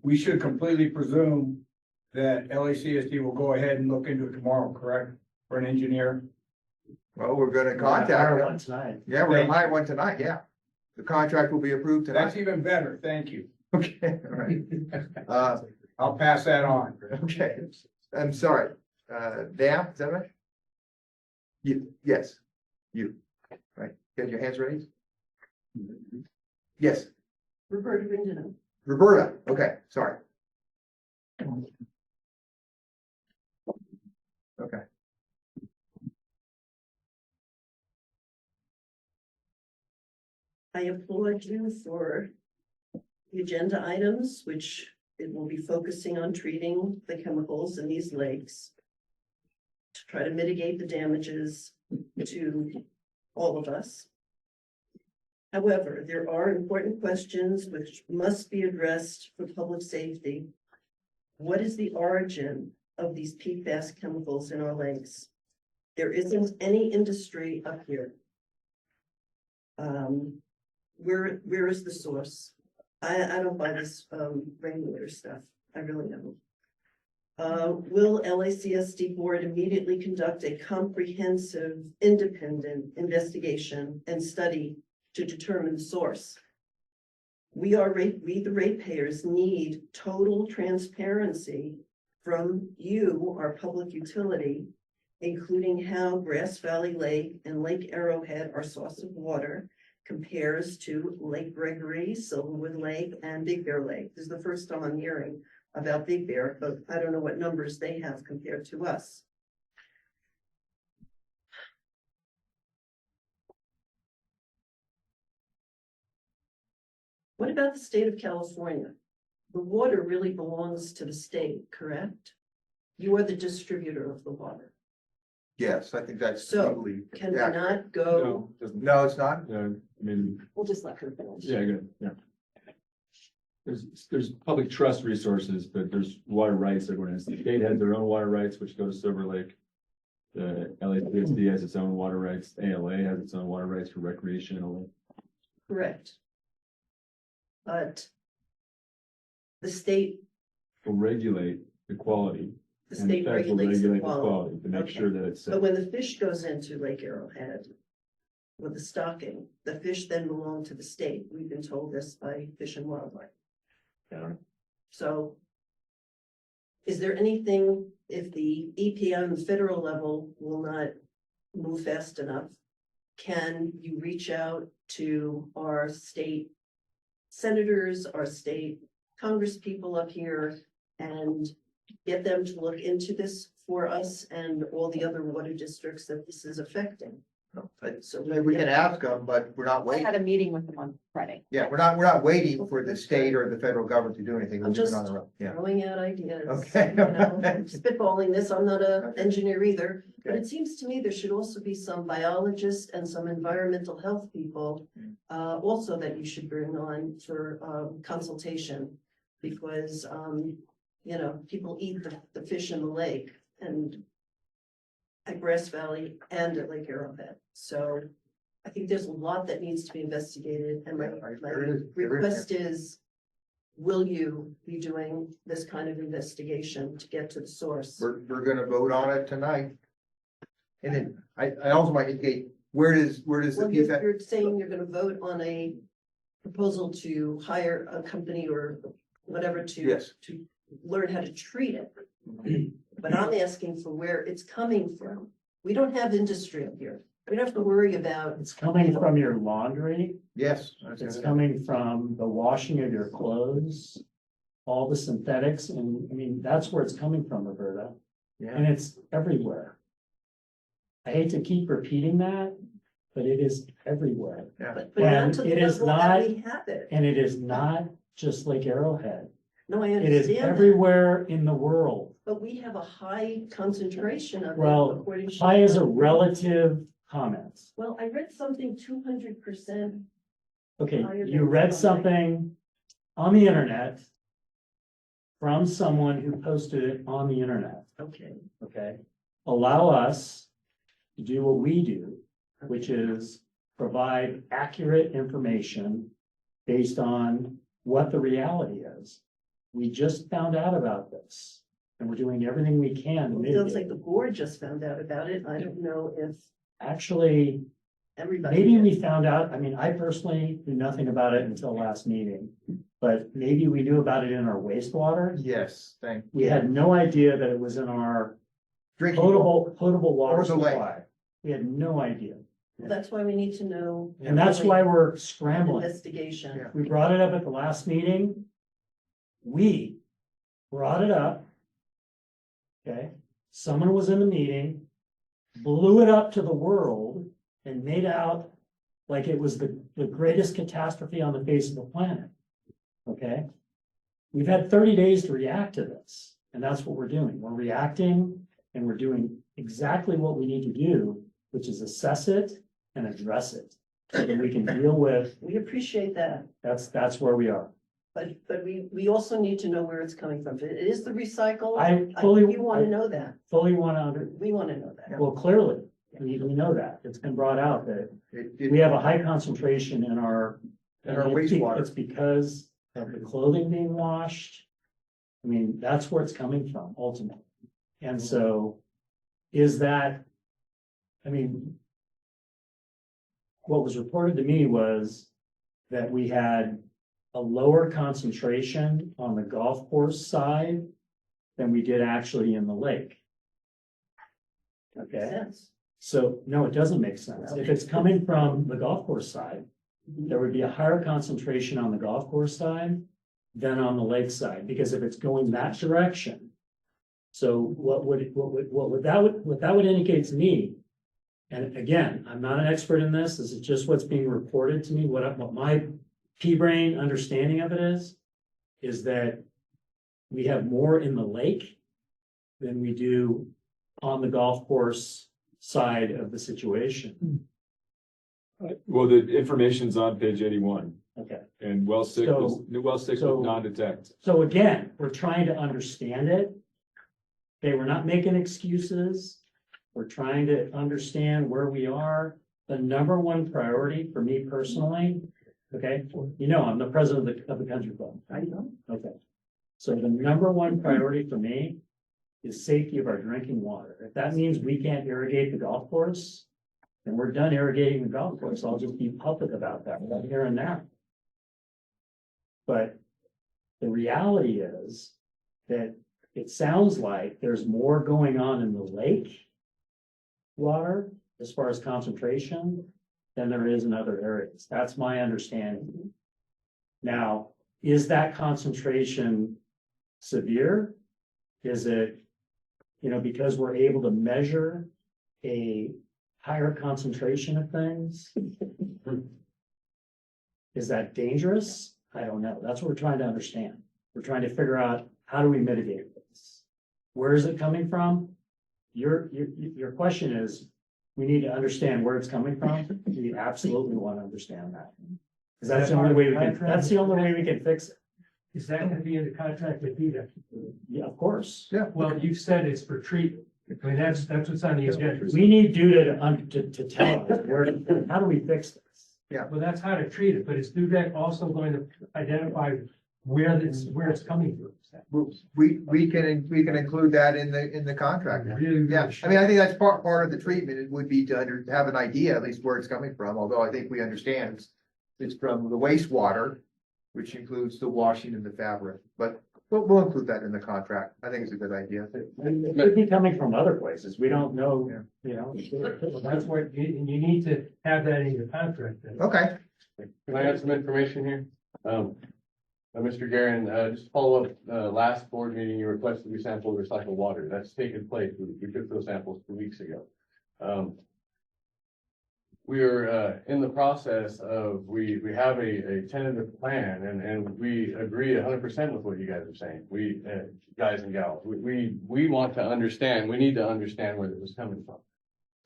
We should completely presume that LACSD will go ahead and look into it tomorrow, correct? For an engineer. Well, we're gonna Hire contact one them. tonight. Yeah, we're gonna hire one tonight, yeah. The contract will be approved That's tonight. even better, thank you. Okay, all right. I'll pass that on. Okay, I'm sorry. Dan, is that right? Yes, you, right? Got your hands raised? Yes, Roberta Bendino. Roberta, okay, sorry. Okay. I applaud you for the agenda items, which it will be focusing on treating the chemicals in these lakes to try to mitigate the damages to all of us. However, there are important questions which must be addressed for public safety. What is the origin of these PFAS chemicals in our lakes? There isn't any industry up here. Where is the source? I don't buy this rainwater stuff. I really don't. Will LACSD board immediately conduct a comprehensive, independent investigation and study to determine the source? We the ratepayers need total transparency from you, our public utility, including how Grass Valley Lake and Lake Arrowhead, our source of water, compares to Lake Gregory, Silverwood Lake, and Big Bear Lake. This is the first time I'm hearing about Big Bear, but I don't know what numbers they have compared to us. What about the state of California? The water really belongs to the state, correct? You are the distributor of the water. Yes, I think that's. So, legally can we accurate. not go? No, it's not. I mean, We'll just let her finish. yeah, good, yeah. There's public trust resources, but there's water rights everyone has. The state has their own water rights, which go to Silver Lake. The LACSD has its own water rights. ALA has its own water rights for recreation and all that. Correct. But the state, Will regulate the quality. the and state feds will regulates the regulate quality. to make Okay. sure that it's safe. But when the fish goes into Lake Arrowhead with the stocking, the fish then belong to the state. We've been told this by Fish and Wildlife. Yeah. So is there anything, if the EPA on the federal level will not move fast enough, can you reach out to our state senators, our state congresspeople up here and get them to look into this for us and all the other water districts that this is affecting? So We can ask them, but we're not I waiting. had a meeting with them on Friday. Yeah, we're not waiting for the state or the federal government to do anything. We're I'm moving just on the road. Yeah. throwing out ideas. Okay. You know, I'm spitballing this. I'm not an Okay. engineer either, but Okay. it seems to me there should also be some biologists and some environmental health people also that you should bring on for consultation because you know, people eat the fish in the lake and at Grass Valley and at Lake Arrowhead. So I think there's a lot that needs to be investigated and my There is. request is, will you be doing this kind of investigation to get to the source? We're gonna vote on it tonight. And then I also might indicate, where does the Well, you're, PFAS? you're saying you're gonna vote on a proposal to hire a company or whatever to. Yes. To learn how to treat it. But I'm asking for where it's coming from. We don't have industry up here. We don't have to worry about. It's coming from your laundry. Yes. It's coming from the washing of your clothes, all the synthetics, and I mean, that's where it's coming from, Roberta. And Yeah. it's everywhere. I hate to keep repeating that, but it is everywhere. But not And to the it is level that not, we have it. and it is not just Lake Arrowhead. No, I It is understand that, everywhere in the world. but we have a high concentration of it Well, according to. high is a relative comment. Well, I read something 200%. Okay, Higher you than read something. something on the internet from someone who posted it on the internet, Okay. okay? Allow us to do what we do, which is provide accurate information based on what the reality is. We just found out about this and we're doing everything we can to Well, it sounds like mitigate. the board just found out about it. I don't know if Actually, everybody. maybe did. we found out, I mean, I personally knew nothing about it until last meeting. But maybe we knew about it in our wastewater. Yes, thank. We had no idea that it was in our Drinking water. potable water Or the lake. supply. We had no idea. Well, that's why we need to know. And that's why we're scrambling. Investigation. Yeah. We brought it up at the last meeting. We brought it up. Okay, someone was in the meeting, blew it up to the world and made out like it was the greatest catastrophe on the face of the planet. Okay? We've had 30 days to react to this, and that's what we're doing. We're reacting and we're doing exactly what we need to do, which is assess it and address it. So that we can deal with, We appreciate that, that's where we are. but we also need to know where it's coming from. If it is the recycle. I fully- We want to know that. Fully want to, We want to know that. well, clearly, we know that. It's been brought out that It- we have a high concentration in our. In our and it's be- wastewater. It's because of the clothing being washed. I mean, that's where it's coming from ultimately. And so is that, I mean, what was reported to me was that we had a lower concentration on the golf course side than we did actually in the lake. Okay, Sense. so no, it doesn't make sense. If it's coming from the golf course side, there would be a higher concentration on the golf course side than on the lake side, because if it's going that direction. So what that would indicate to me, and again, I'm not an expert in this, this is just what's being reported to me, what my pea-brain understanding of it is that we have more in the lake than we do on the golf course side of the situation. Well, the information's on page 81. Okay. And well six was non-detect. So again, we're trying to understand it. Okay, we're not making excuses. We're trying to understand where we are. The number one priority for me personally, okay, you know, I'm the president of the country club. I know. Okay. So the number one priority for me is safety of our drinking water. If that means we can't irrigate the golf course, then we're done irrigating the golf course. I'll just be public about that right here and now. But the reality is that it sounds like there's more going on in the lake water as far as concentration than there is in other areas. That's my understanding. Now, is that concentration severe? Is it, you know, because we're able to measure a higher concentration of things? Is that dangerous? I don't know. That's what we're trying to understand. We're trying to figure out, how do we mitigate this? Where is it coming from? Your question is, we need to understand where it's coming from. We absolutely want to understand that. Because that's the only way we can fix it. Is that gonna be in the contract with BOD? Yeah, of course. Yeah. Well, you've said it's for treatment. I mean, that's what's on the agenda. We need Duda to tell us how do we fix this? Well, that's how to treat it, but is DUDEC also going to identify where it's coming from? We can include that in the contract. Yeah, I mean, I think that's part of the treatment. It would be to have an idea at least where it's coming from, although I think we understand it's from the wastewater, which includes the washing and the fabric, but we'll include that in the contract. I think it's a good idea. It could be coming from other places. We don't know, you know. Well, that's where you need to have that in your contract. Then. Okay. Can I add some information here? Mr. Guerin, just to follow up, last board meeting, you requested we sample recycled water. That's taken place. We took those samples 2 weeks ago. We are in the process of, we have a tentative plan and we agree 100% with what you guys are saying. We, guys and gals, we want to understand, we need to understand where this is coming from.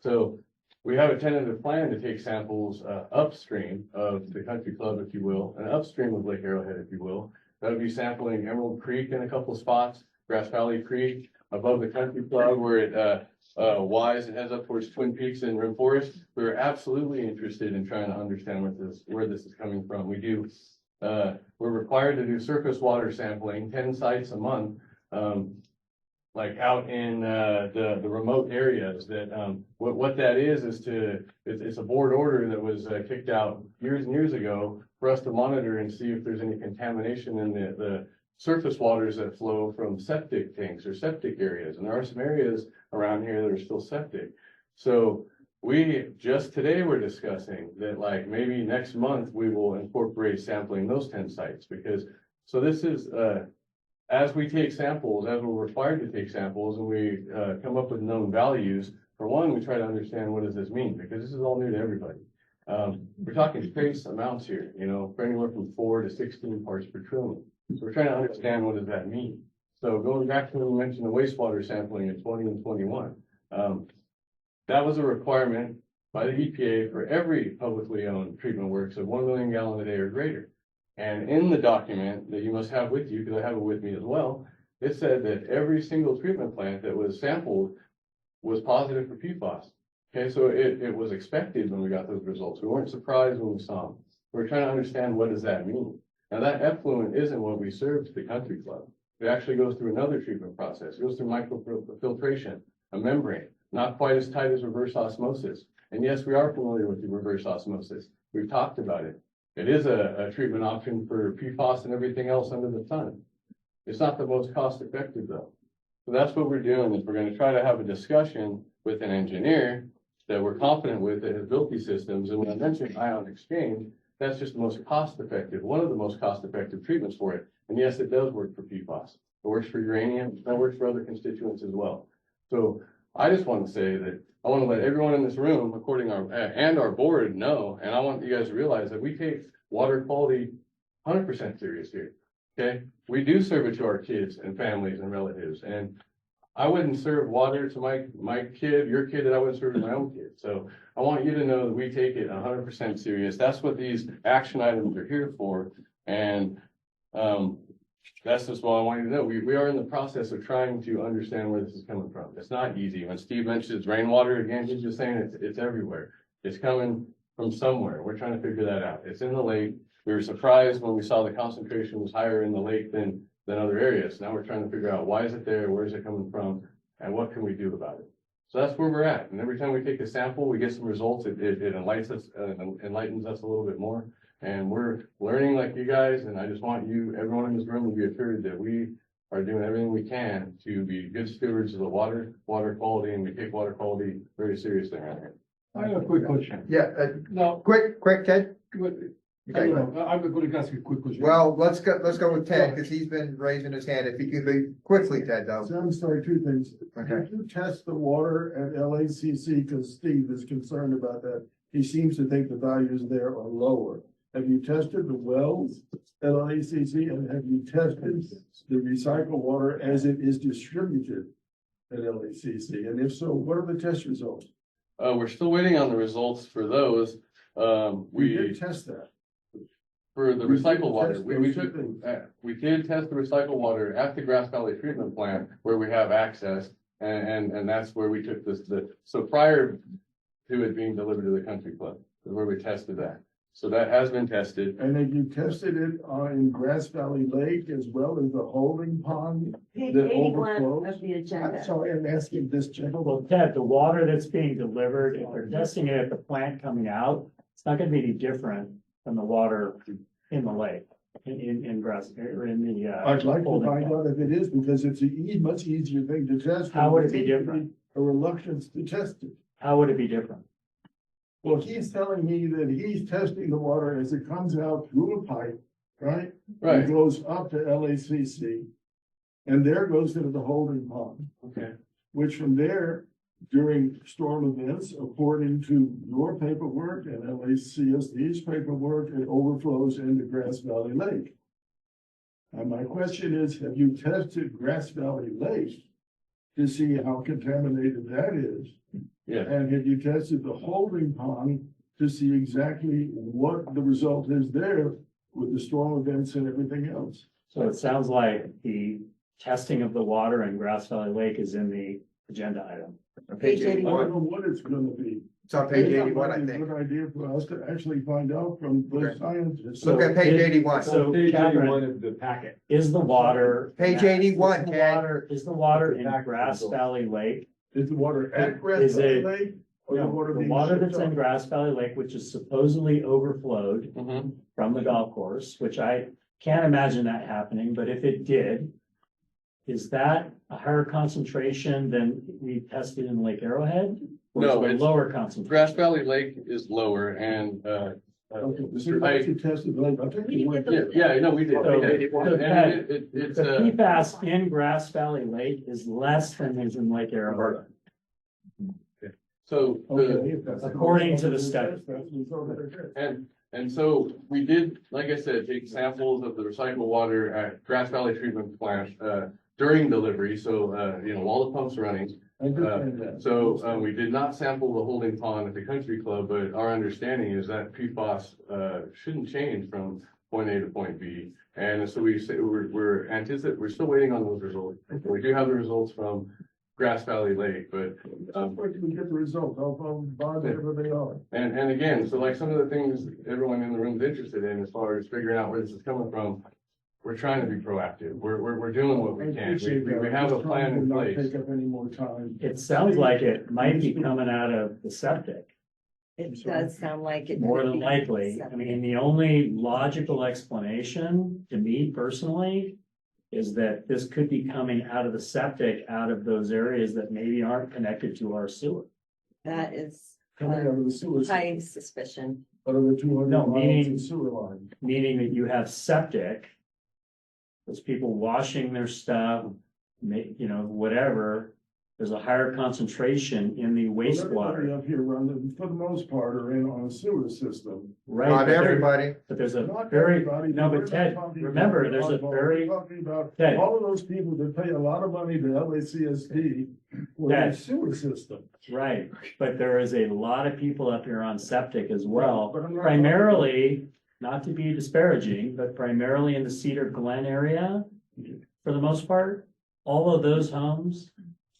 So we have a tentative plan to take samples upstream of the country club, if you will, and upstream of Lake Arrowhead, if you will. That would be sampling Emerald Creek in a couple spots, Grass Valley Creek, above the country club where it wise and heads up towards Twin Peaks and Rim Forest. We're absolutely interested in trying to understand where this is coming from. We do, we're required to do surface water sampling, 10 sites a month, like out in the remote areas. That what that is it's a board order that was kicked out years and years ago for us to monitor and see if there's any contamination in the surface waters that flow from septic tanks or septic areas. And there are some areas around here that are still septic. So we just today were discussing that, like, maybe next month we will incorporate sampling those 10 sites, because so this is as we take samples, as we're required to take samples, and we come up with known values. For one, we try to understand what does this mean, because this is all new to everybody. We're talking trace amounts here, you know, for anywhere from 4 to 16 parts per trillion. So we're trying to understand what does that mean. So going back to when we mentioned the wastewater sampling in 20 and 21, that was a requirement by the EPA for every publicly owned treatment works of 1 million gallons a day or greater. And in the document that you must have with you, because I have it with me as well, it said that every single treatment plant that was sampled was positive for PFAS. Okay, so it was expected when we got those results. We weren't surprised when we saw them. We're trying to understand, what does that mean? Now, that effluent isn't what we serve to the country club. It actually goes through another treatment process. It goes through microfiltration, a membrane, not quite as tight as reverse osmosis. And yes, we are familiar with the reverse osmosis. We've talked about it. It is a treatment option for PFAS and everything else under the sun. It's not the most cost effective though. So that's what we're doing, is we're going to try to have a discussion with an engineer that we're confident with that has built these systems. And when I mentioned ion exchange, that's just the most cost effective, one of the most cost effective treatments for it. And yes, it does work for PFAS. It works for uranium. It works for other constituents as well. So I just want to say that I want to let everyone in this room, and our board know, and I want you guys to realize that we take water quality 100% serious here. Okay, we do serve it to our kids and families and relatives, and I wouldn't serve water to my kid, your kid, that I wouldn't serve to my own kid. So I want you to know that we take it 100% serious. That's what these action items are here for, and that's just what I want you to know. We are in the process of trying to understand where this is coming from. It's not easy. When Steve mentions rainwater, again, he's just saying it's everywhere. It's coming from somewhere. We're trying to figure that out. It's in the lake. We were surprised when we saw the concentration was higher in the lake than other areas. Now we're trying to figure out, why is it there? Where is it coming from? And what can we do about it? So that's where we're at. And every time we take a sample, we get some results. It enlightens us a little bit more. And we're learning like you guys. And I just want everyone in this room, to be assured that we are doing everything we can to be good stewards of the water quality, and we take water quality very seriously around here. I have a quick question. Yeah, Now, quick, Ted. I don't know, I'm going to ask you a quick question. Well, let's go with Ted, because he's been raising his hand. If he could be quickly, Ted, though. So I'm sorry, two things. Okay. Did you test the water at LACC? Because Steve is concerned about that. He seems to think the values there are lower. Have you tested the wells at LACC, and have you tested the recycled water as it is distributed at LACC? And if so, what are the test results? We're still waiting on the results for those. We did test that. For the We recycled did water, test we those took, things. we did test the recycled water at the Grass Valley Treatment Plant where we have access. And that's where we took so prior to it being delivered to the country club, is where we tested that. So that has been tested. And have you tested it in Grass Valley Lake as well as the holding pond? Page that 81 overflows? of the agenda. I'm sorry, I'm asking this gentleman. Well, Ted, the water that's being delivered, if they're testing it at the plant coming out, it's not gonna be any different than the water in the lake, in grass, or in the. I'd like to holding find pond. out if it is, because it's a much easier thing to test. How would it be different? A reluctance to test it. How would it be different? Well, he's telling me that he's testing the water as it comes out through a pipe, right? Right. It goes up to LACC, and there goes into the holding pond, Okay. which from there, during storm events, according to your paperwork and LACSD's paperwork, it overflows into Grass Valley Lake. And my question is, have you tested Grass Valley Lake to see how contaminated that is? Yeah. And have you tested the holding pond to see exactly what the result is there with the storm events and everything else? So it sounds like the testing of the water in Grass Valley Lake is in the agenda item. Page I don't 81. know what it's gonna be. It's on page Maybe it 81, might I be a think. Good idea for us to actually find out from the Okay. scientists. Look at page 81. So Page 81 Catherine, of the packet. is the water? Page 81, is the Ted. water- Is the water in Grass Valley Lake? Is the water at Grass Is Valley it- Lake? Or the No, water the being water shipped that's in up? Grass Valley Lake, which is supposedly overflowed Mm-hmm. from the golf course, which I can't imagine that happening, but if it did, is that a higher concentration than we tested in Lake Arrowhead? Or is No, it a it's- lower concentration? Grass Valley Lake is lower, and Okay, so you actually tested Lake. I think you went. no, we did. So- We did. so And Ted, it's The PFAS in Grass Valley Lake is less than is in Lake Arrowhead. so Okay, if that's- According to the study. And so we did, like I said, take samples of the recycled water at Grass Valley Treatment Plant during delivery. So while the pump's running. I understand that. So we did not sample the holding pond at the country club, but our understanding is that PFAS shouldn't change from point A to point B. And so we're still waiting on those results. We do have the results from Grass Valley Lake, but Where can we get the results? I'll buy whatever they are. and again, so like some of the things everyone in the room is interested in as far as figuring out where this is coming from. we're trying to be proactive. We're doing what we can. We have a plan in place. Take up any more time. It sounds like it might be coming out of the septic. It does sound like it. More could than be likely. I septic. mean, the only logical explanation to me personally is that this could be coming out of the septic, out of those areas that maybe aren't connected to our sewer. That is Coming out of the sewer system, high suspicion. out of the 200 No, miles meaning- of sewer line. Meaning that you have septic. There's people washing their stuff, whatever. There's a higher concentration in the Everybody wastewater. up here running, for the most part, are in on a sewer system. Right, Not but there- everybody. But there's a Not very, everybody, no, we're but not Ted, talking remember, about there's a hardball. very, We're talking about Ted. all of those people that pay a lot of money to LACSD for their Ted. sewer system. right, but there is a lot of people up here on septic as well. But I'm not- Primarily, not to be disparaging, but primarily in the Cedar Glen area, for the most part, all of those homes.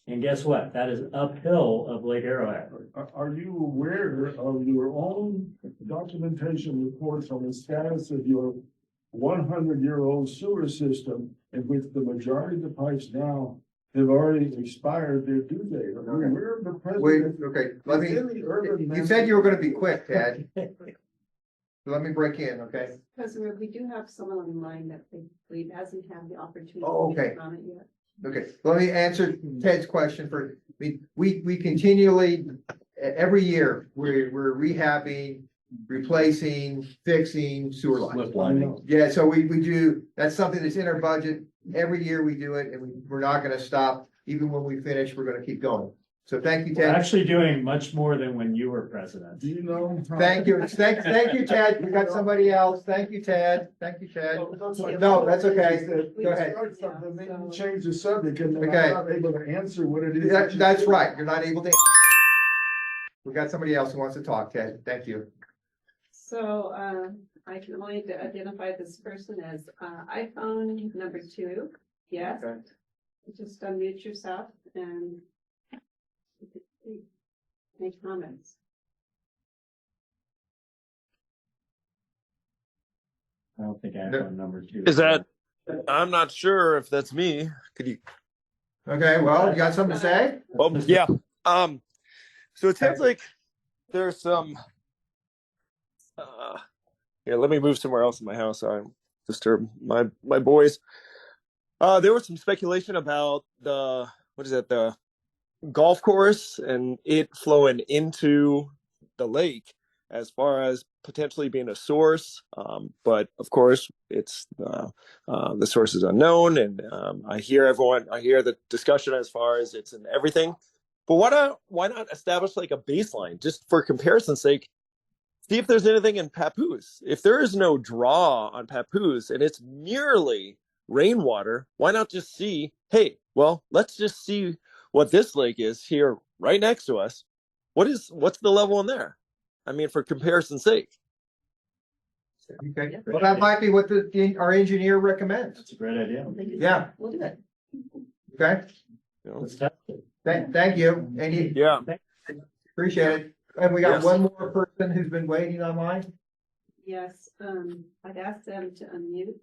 And guess what? That is uphill of Lake Arrowhead. Are you aware of your own documentation reports on the status of your 100-year-old sewer system, in which the majority of the pipes now have already expired their due date? Are you aware of the Wait, president? okay, let me, It's in the urban you said you were gonna be quick, Ted. Let me break in, okay? President, we do have someone on the line that they believe hasn't had the opportunity Oh, to okay. make comment yet. Okay, let me answer Ted's question for, we continually, every year, we're rehabbing, replacing, fixing sewer lines. Yeah, so we do, that's something that's in our budget. Every year we do it, and we're not gonna stop. Even when we finish, we're gonna keep going. So thank you, We're Ted. actually doing much more than when you were president. Do you know? Thank you. Thank you, Ted. We got somebody else. Thank you, Ted. Thank you, Ted. No, that's okay. Go ahead. Maybe change the subject and then Okay. I'm not able to answer what it is. That's right. You're not able to. We got somebody else who wants to talk, Ted. Thank you. So, I can only identify this person as, iPhone number 2. Yes. Okay. Just unmute yourself and make comments. I don't think I have one number 2. Is that, I'm not sure if that's me. Could you? Okay, well, you got something to say? Oh, yeah. So it sounds like there's some, here, let me move somewhere else in my house. I disturb my boys. There was some speculation about the golf course and it flowing into the lake as far as potentially being a source. But of course it's, the source is unknown. And, I hear the discussion as far as it's in everything, but why not establish like a baseline just for comparison's sake? See if there's anything in Papoose. If there is no draw on Papoose and it's merely rainwater, why not just see, hey, well, let's just see what this lake is here right next to us. What's the level in there? I mean, for comparison's sake. Okay, well, that might be what our engineer recommends. That's a great idea. Yeah, We'll do it. okay. Let's test it. Thank you. Yeah. Appreciate it. And we got Yes. one more person who's been waiting online. Yes, I've asked them to unmute.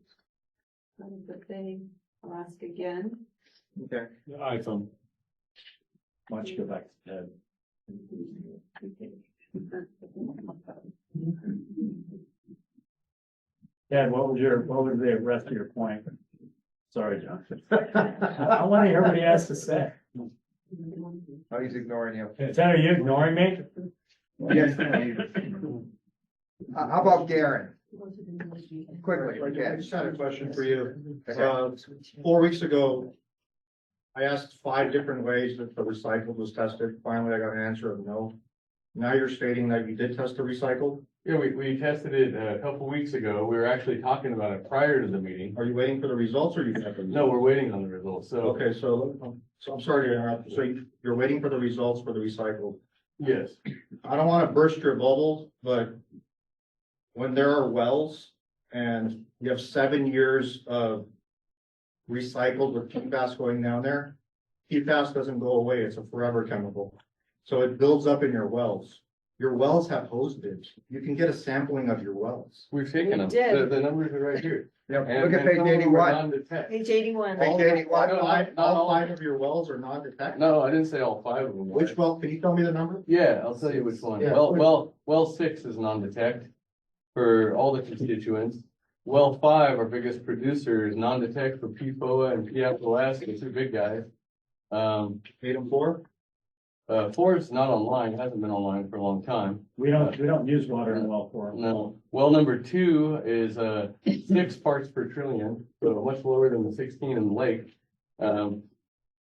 But I'll ask again. Okay. The iPhone. Why don't you go back to Ted? Ted, what was the rest of your point? Sorry, John. I want to hear what he has to say. Oh, he's ignoring you. Ted, are you ignoring me? Yes. How about Garen? Quickly, I okay. just had a question for you. Okay. 4 weeks ago, I asked 5 different ways that the recycled was tested. Finally, I got an answer of no. Now you're stating that you did test the recycled. Yeah, we tested it a couple weeks ago. We were actually talking about it prior to the meeting. Are you waiting for the results or you got them? No, we're waiting on the results. So, Okay, so I'm sorry to interrupt. So you're waiting for the results for the recycled. yes. I don't want to burst your bubble, but when there are wells and you have 7 years of recycled with PFAS going down there, PFAS doesn't go away. It's a forever chemical. So it builds up in your wells. Your wells have hose bibs. You can get a sampling of your wells. We've taken them. did. The numbers are right here. Yep, And- look at and page some of them are 81. non-detect. Page 81. Page 81. All five of your wells are non-detect? No, I didn't say all 5 of them. were. Which well, can you tell me the number? Yeah, I'll tell you which one. Yeah. Well 6 is non-detect for all the constituents. Well 5, our biggest producer, is non-detect for PFOA and PFOS, the 2 big guys. 8 and 4? 4 is not online, hasn't been online for a long time. We don't use water in well 4. No. Well number 2 is 6 parts per trillion, so much lower than the 16 in the lake.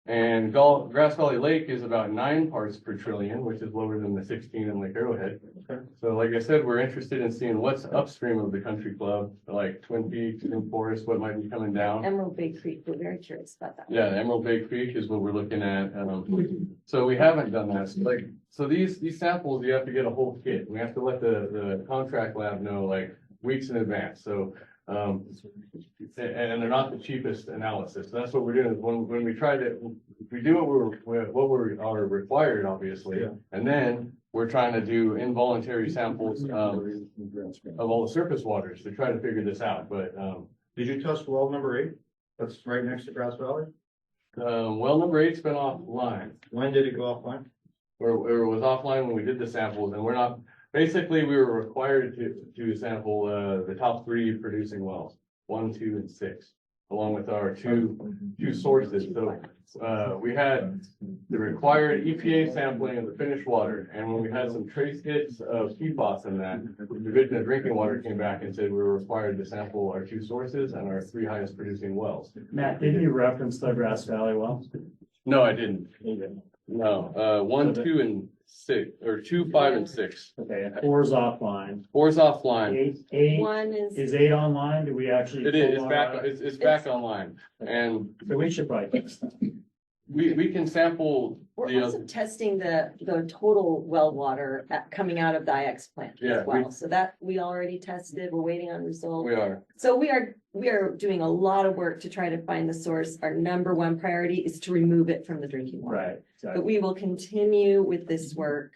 And Grass Valley Lake is about 9 parts per trillion, which is lower than the 16 in Lake Arrowhead. So like I said, we're interested in seeing what's upstream of the country club, like Twin Peaks and Forest, what might be coming down. Emerald Bay Creek, we're very curious about that. Yeah, Emerald Bay Creek is what we're looking at. So we haven't done that. So these samples, you have to get a whole kit. We have to let the contract lab know like weeks in advance. So, and they're not the cheapest analysis. So that's what we're doing is when we try to, we do what we are required, obviously. And then we're trying to do involuntary samples of all the surface waters to try to figure this out. But, Did you test well number 8? That's right next to Grass Valley? well number 8's been offline. When did it go offline? Or it was offline when we did the samples, and we're not, basically, we were required to sample the top 3 producing wells, 1, 2, and 6, along with our two sources. So we had the required EPA sampling of the finished water, and when we had some trace hits of PFAS in that, the Division of Drinking Water came back and said we were required to sample our 2 sources and our 3 highest producing wells. Matt, didn't you reference the Grass Valley well? No, I didn't. No, 1, 2, and 6, or 2, 5, and 6. Okay, and 4's offline. 4's offline. Eight, One is 8 online? Do we actually? It pull is, one back, out? it's back online, and So we should probably fix that. we can sample We're the, also testing the total well water coming out of the IX plant Yeah, as well. So that we already tested, we're waiting on results. we are, So we are doing a lot of work to try to find the source. Our number 1 priority is to remove it from the drinking water. Right. But we will continue with this work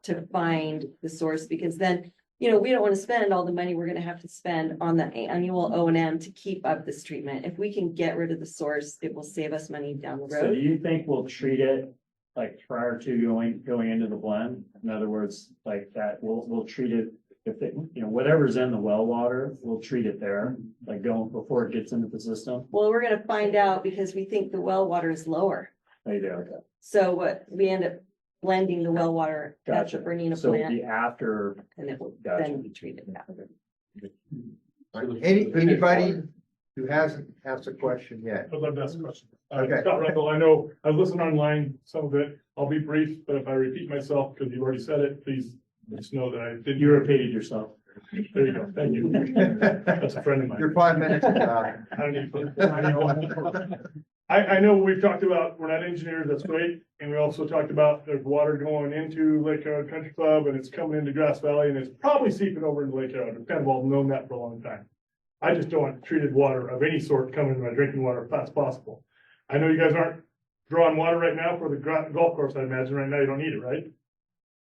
to find the source, because then, we don't want to spend all the money we're gonna have to spend on the annual O&M to keep up this treatment. If we can get rid of the source, it will save us money down the So do road. you think we'll treat it like prior to going into the blend? In other words, like that, we'll treat it, if it, whatever's in the well water, we'll treat it there, like going before it gets into the system? Well, we're gonna find out because we think the well water is lower. They do, okay. So what, we end up blending the well water at Gotcha. the Bernina So it'll plant, be after, and it will Gotcha. then be treated that way. Anybody who hasn't asked a question yet? I'd love to ask a question. Okay. Scott Russell, I know I've listened online, some of it. I'll be brief, but if I repeat myself, because you've already said it, please just know that I didn't. you repeated yourself. There you go. Thank you. That's a friend of mine. Your 5 minutes is up. I don't need. I know we've talked about, we're not engineers, that's great. And we also talked about there's water going into Lake Arrowhead Country Club and it's coming into Grass Valley and it's probably seeping over into Lake Arrowhead. We've kind of all known that for a long time. I just don't want treated water of any sort coming into my drinking water if that's possible. I know you guys aren't drawing water right now for the golf course, I imagine. Right now you don't need it, right?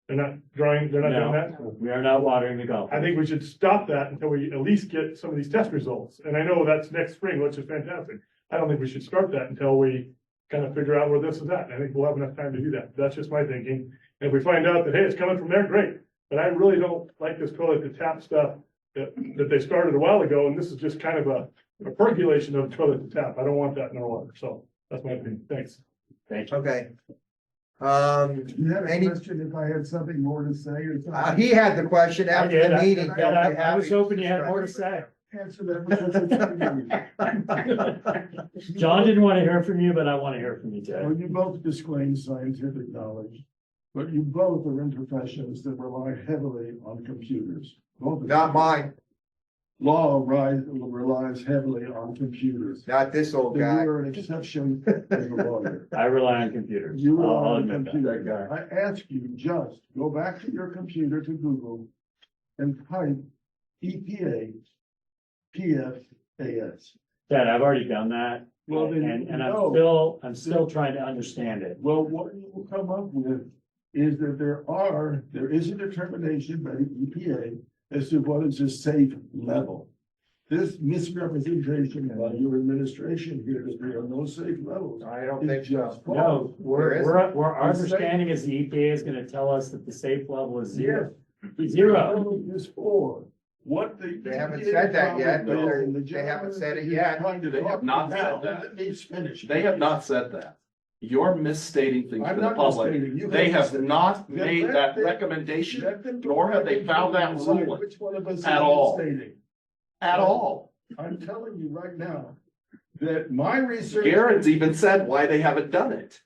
They're not doing No, that? we are not watering the golf. I think we should stop that until we at least get some of these test results. And I know that's next spring, which is fantastic. I don't think we should start that until we kind of figure out where this is at. I think we'll have enough time to do that. That's just my thinking. And if we find out that, hey, it's coming from there, great. But I really don't like this toilet to tap stuff that they started a while ago. And this is just kind of a percolation of toilet to tap. I don't want that in our water. So that's my opinion. Thanks. Thank you. Okay. You had a question if I had something more to say or something? He had the question I after did. the meeting. I was hoping you had more to say. Answer that. John didn't want to hear from you, but I want to hear from you, Well, Ted. you both disclaim scientific knowledge, but you both are in professions that rely heavily on computers. Both of you. Not mine, Law relies heavily on computers. not this old So guy. you are an exception as a lawyer. I rely on computers. You I'll are a admit that. computer guy. I ask you just go back to your computer to Google and type EPA PFAS. Ted, I've already done that. Well, then And no. I'm still trying to understand it. Well, what you will come up with is that there is a determination by the EPA as to what is a safe level. This misrepresentation by your administration here is there are no safe levels. I don't think so. No, There our understanding is the EPA is gonna tell us that the safe level is zero. Zero. Is for what the. They haven't said that yet, but they haven't said it yet. They have not said that. Let me finish. They have not said that. You're misstating things I'm to the not public. misstating. You They have misstated. not Then made let that them- recommendation, let them nor have they found that ruling Which one of us is at all. misstating? at all. I'm telling you right now that my research. Garrett's even said why they haven't done it.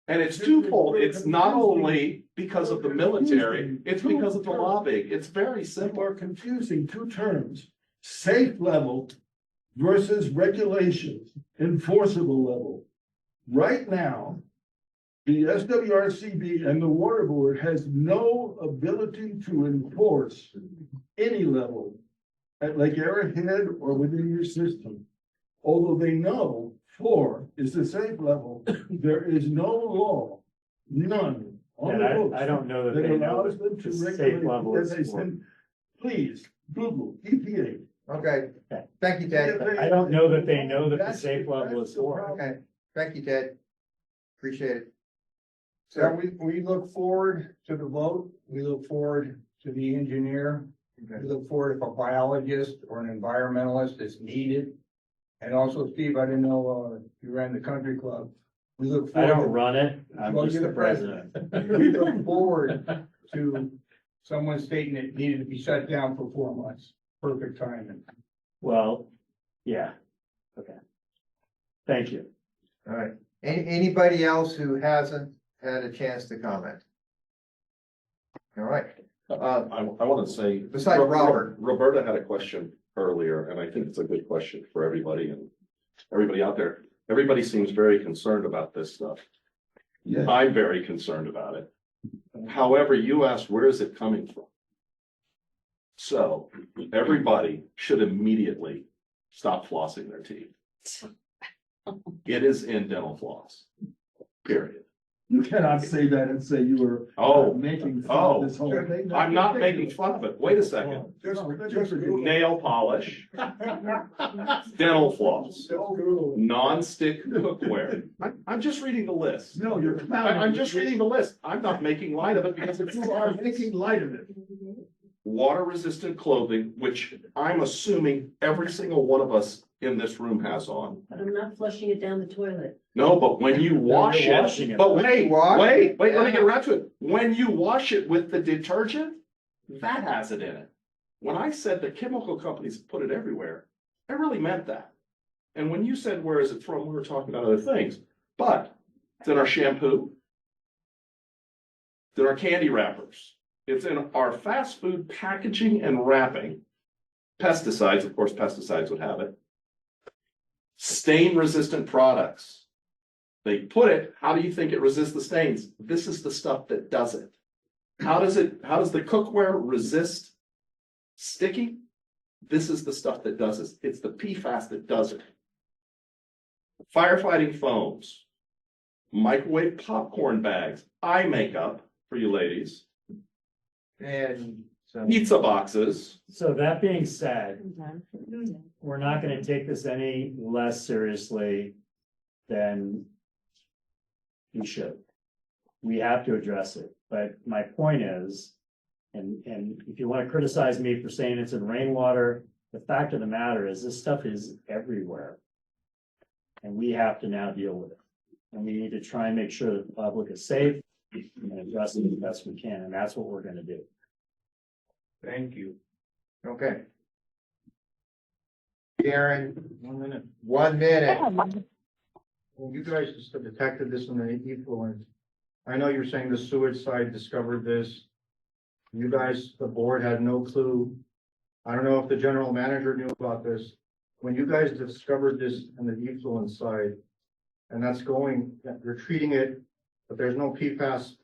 And it's twofold. It's not only because of the military, it's because of the lobbying. It's very simple. Are confusing two terms, safe level versus regulations, enforceable level. Right now, the SWRCB and the Water Board has no ability to enforce any level at Lake Arrowhead or within your system. Although they know 4 is the safe level, there is no law, none on the books I don't know that they know allows them to the safe regulate. level As is I for. said, please, Google, EPA. Okay, thank you, Ted. I don't know that they know that the safe level is 4. Okay, thank you, Ted. Appreciate it. So we look forward to the vote. We look forward to the engineer. We look forward if a biologist or an environmentalist is needed. And also, Steve, I didn't know, you ran the country club. We look I forward. don't run it. I'm Well, just you're the president. We look forward to someone stating it needed to be shut down for 4 months. Perfect timing. Well, yeah. Okay. Thank you. All right. Anybody else who hasn't had a chance to comment? All right. I want to say. Besides Robert. Roberta had a question earlier, and I think it's a good question for everybody and everybody out there. Everybody seems very concerned about this stuff. Yes. I'm very concerned about it. However, you asked, where is it coming from? So everybody should immediately stop flossing their teeth. It is in dental floss, period. You cannot say that and say you were making fun of this whole thing. I'm not making fun of it. Wait a second. Nail polish, dental floss, non-stick cookware. I'm just reading the list. No, you're clowning. I'm just reading the list. I'm not making light of it because it's. You are making light of it. Water resistant clothing, which I'm assuming every single one of us in this room has on. But I'm not flushing it down the toilet. No, but when you wash you're washing it, it. but wait, let me Yeah. get around to it. When you wash it with the detergent, that has it in it. When I said the chemical companies put it everywhere, I really meant that. And when you said, where is it from? We were talking about other things, but it's in our shampoo. It's in our candy wrappers. It's in our fast food packaging and wrapping. Pesticides, of course, pesticides would have it. Stain resistant products. They put it, how do you think it resists the stains? This is the stuff that does it. How does the cookware resist sticking? This is the stuff that does it. It's the PFAS that does it. Firefighting foams, microwave popcorn bags, eye makeup for you ladies, And so. pizza boxes. So that being said, we're not gonna take this any less seriously than we should. We have to address it, but my point is, and if you wanna criticize me for saying it's in rainwater, the fact of the matter is this stuff is everywhere. And we have to now deal with it. And we need to try and make sure that the public is safe and address it the best we can, and that's what we're gonna do. Thank you. Okay. Karen, 1 minute. 1 minute. Well, you guys just detected this in the effluent. I know you're saying the sewage side discovered this. You guys, the board had no clue. I don't know if the general manager knew about this. When you guys discovered this in the effluent side, and that's going, you're treating it, but there's no PFAS,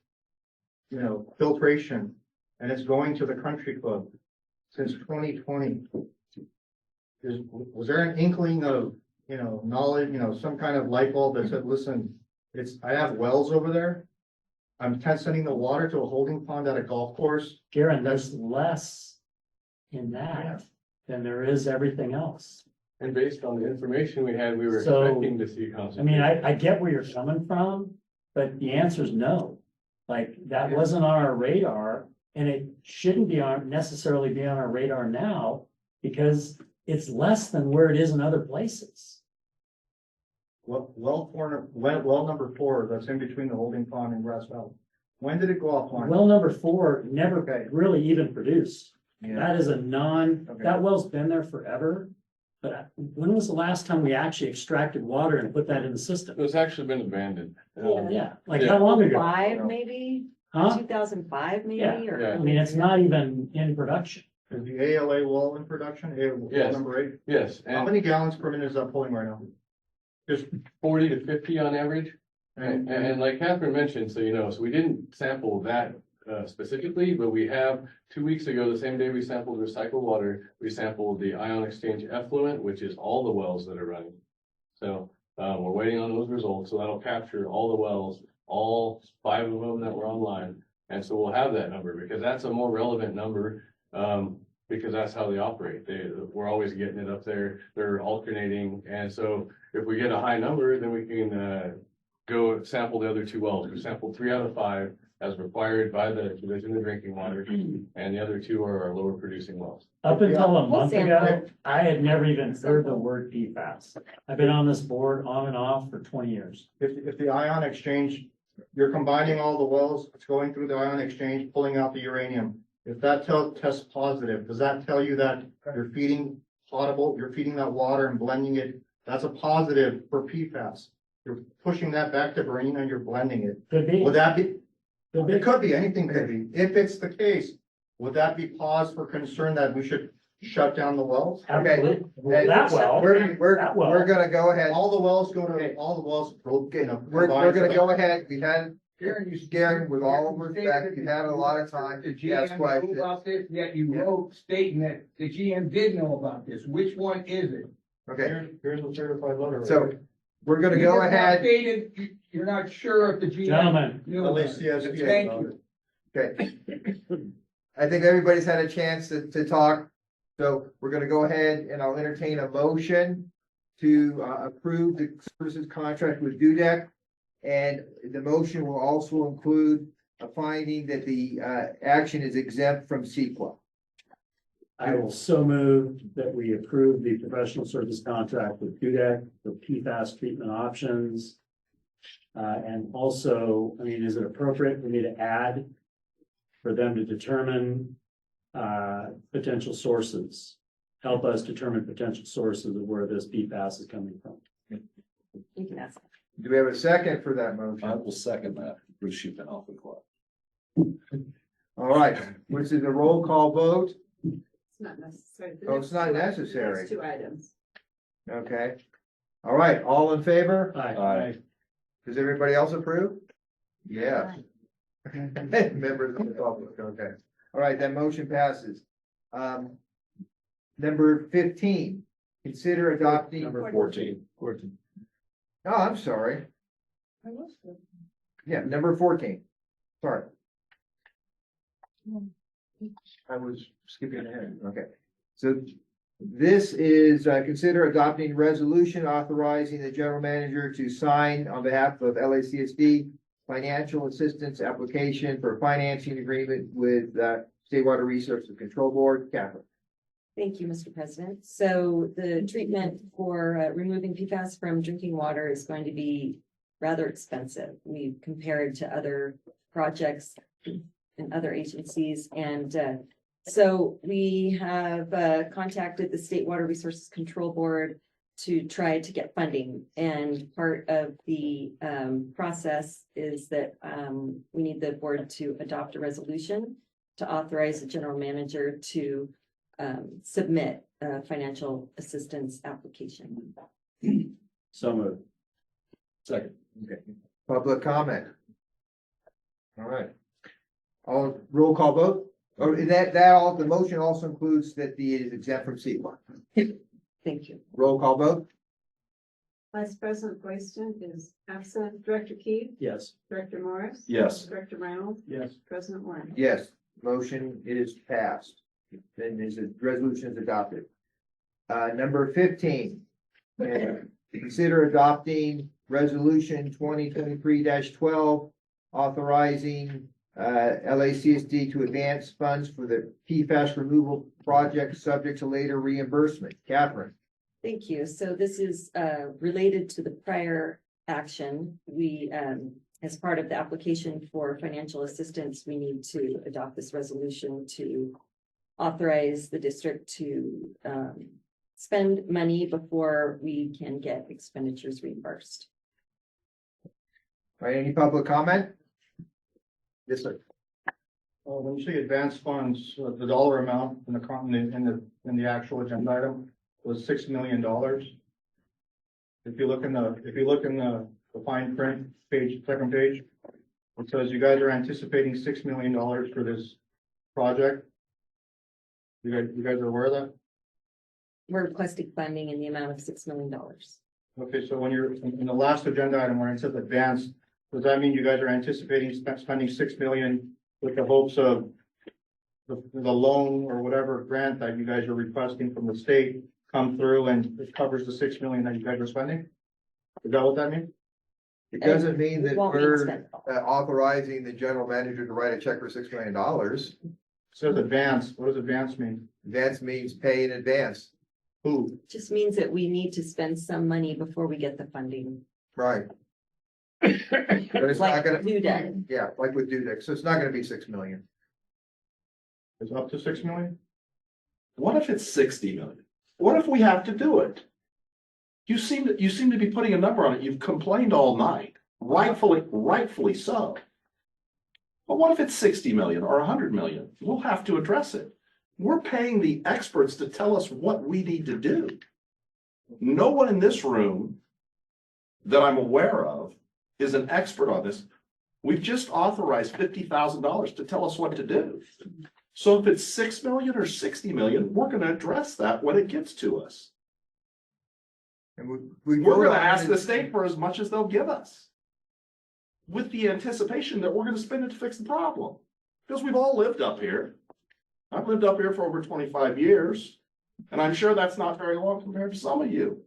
filtration, and it's going to the country club since 2020. Was there an inkling of, knowledge, some kind of light bulb that said, listen, I have wells over there. I'm sending the water to a holding pond at a golf course. Garen, there's less in that than there is everything else. And based on the information we had, we were So, expecting to see I concentration. mean, I get where you're coming from, but the answer is no. Like, that wasn't on our radar, and it shouldn't be necessarily be on our radar now, because it's less than where it is in other places. Well number 4, that's in between the holding pond and Grass Valley. When did it go offline? Well, number 4 never really even produced. Yeah. That is that well's been there forever. But when was the last time we actually extracted water and put that in the system? It's actually been abandoned. Yeah, like how long ago? 5 maybe, Huh? 2005 maybe, Yeah, or. I mean, it's not even in production. Is the ALA well in production? Well Yes. number 8? Yes, How and many gallons per minute is that pulling right now? Just 40 to 50 on average. And like Catherine mentioned, so so we didn't sample that specifically, but we have 2 weeks ago, the same day we sampled recycled water, we sampled the ion exchange effluent, which is all the wells that are running. So we're waiting on those results. So that'll capture all the wells, all 5 of them that were online. And so we'll have that number because that's a more relevant number. Because that's how they operate. We're always getting it up there. They're alternating. And so if we get a high number, then we can go sample the other 2 wells. We sampled 3 out of 5 as required by the Division of Drinking Water. And the other 2 are our lower producing wells. Up until a month sample ago, I had never even heard the word PFAS. I've been on this board on and off for 20 years. if the ion exchange, you're combining all the wells, it's going through the ion exchange, pulling out the uranium. If that tests positive, does that tell you that you're feeding you're feeding that water and blending it? That's a positive for PFAS. You're pushing that back to Bernina and you're blending it. Could be. Would that be? It could be, anything could be. If it's the case, would that be cause for concern that we should shut down the wells? Absolutely. Hey, That well. We're gonna go ahead. All the wells We're gonna go ahead. We had Garen, with all of respect, you had a lot of time The to ask GM questions. knew about this, yet you wrote stating that the GM did know about this. Which one is it? Okay, Here's the certified letter. so we're gonna You go just ahead. stated you're not sure if the GM. Gentlemen. knew about it. LACSD. Thank you. Okay. I think everybody's had a chance to talk, so we're gonna go ahead and I'll entertain a motion to approve the services contract with Dudek. And the motion will also include a finding that the action is exempt from CEQA. I will so move that we approve the professional service contract with Dudek for PFAS treatment options. And also, I mean, is it appropriate for me to add for them to determine potential sources? Help us determine potential sources of where this PFAS is coming from. You can ask. Do we have a second for that motion? I will second that. Bruce, you've been awfully quiet. All right, which is a roll call vote. It's not necessary. The Oh, next it's not 2 necessary. next 2 items. Okay. All right, all in favor? Aye. Does everybody else approve? Yeah. Members of the public, okay. All right, that motion passes. Number 15, consider adopting. Number 14. Oh, I'm sorry. Yeah, number 14. Sorry. I was skipping ahead. Okay. So this is consider adopting resolution authorizing the general manager to sign on behalf of LACSD financial assistance application for financing agreement with State Water Resources Control Board. Catherine. Thank you, Mr. President. So the treatment for removing PFAS from drinking water is going to be rather expensive. We compared to other projects in other agencies. And so we have contacted the State Water Resources Control Board to try to get funding. And part of the process is that we need the board to adopt a resolution to authorize the general manager to submit a financial assistance application. So moved. Second. Okay. Public comment. All right. All roll call vote. Or the motion also includes that it is exempt from CEQA. Thank you. Roll call vote. Vice President Boyston is absent. Director Key? Yes. Director Morris? Yes. Director Reynolds? Yes. President Warren? Yes, motion is passed. Then is the resolution is adopted. Number 15. Consider adopting resolution 2023-12, authorizing LACSD to advance funds for the PFAS removal project subject to later reimbursement. Catherine. Thank you. So this is related to the prior action. We, as part of the application for financial assistance, we need to adopt this resolution to authorize the district to spend money before we can get expenditures reimbursed. All right, any public comment? Yes, sir. When you say advanced funds, the dollar amount in the actual agenda item was $6 million. If you look in the fine print page, second page, it says you guys are anticipating $6 million for this project. You guys are aware of that? We're requesting funding in the amount of $6 million. Okay, so when you're in the last agenda item where it says advanced, does that mean you guys are anticipating spending $6 million with the hopes of the loan or whatever grant that you guys are requesting from the state come through and it covers the $6 million that you guys are spending? Is that what that means? It doesn't mean that we're authorizing the general manager to write a check for $6 million. It says advance. What does advance mean? Advance means pay in advance. Who? Just means that we need to spend some money before we get the funding. Right. But it's Like not gonna. due date. Yeah, like with due date. So it's not gonna be 6 million. It's up to 6 million? What if it's 60 million? What if we have to do it? You seem to be putting a number on it. You've complained all night, rightfully so. But what if it's 60 million or 100 million? We'll have to address it. We're paying the experts to tell us what we need to do. No one in this room that I'm aware of is an expert on this. We've just authorized $50,000 to tell us what to do. So if it's 6 million or 60 million, we're going to address that when it gets to us. And We're going to ask the state for as much as they'll give us, with the anticipation that we're going to spend it to fix the problem. Because we've all lived up here. I've lived up here for over 25 years, and I'm sure that's not very long compared to some of you.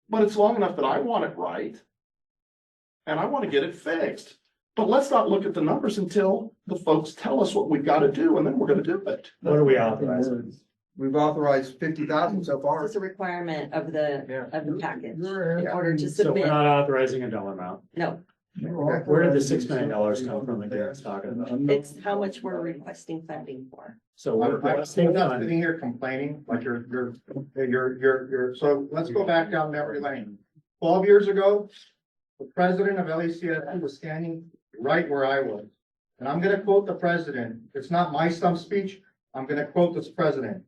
But it's long enough that I want it right, and I want to get it fixed. But let's not look at the numbers until the folks tell us what we've got to do, and then we're going to do it. What are we authorizing? We've authorized 50,000 so far. It's a requirement of the package in order to So we're submit. not authorizing a dollar amount. No, Where did the $6 million come from that Garrett's talking about? it's how much we're requesting funding for. So we're I'm requesting not funding. sitting here complaining like you're, so let's go back down memory lane. 12 years ago, the president of LACSD was standing right where I was. And I'm gonna quote the president. It's not my stump speech. I'm gonna quote this president.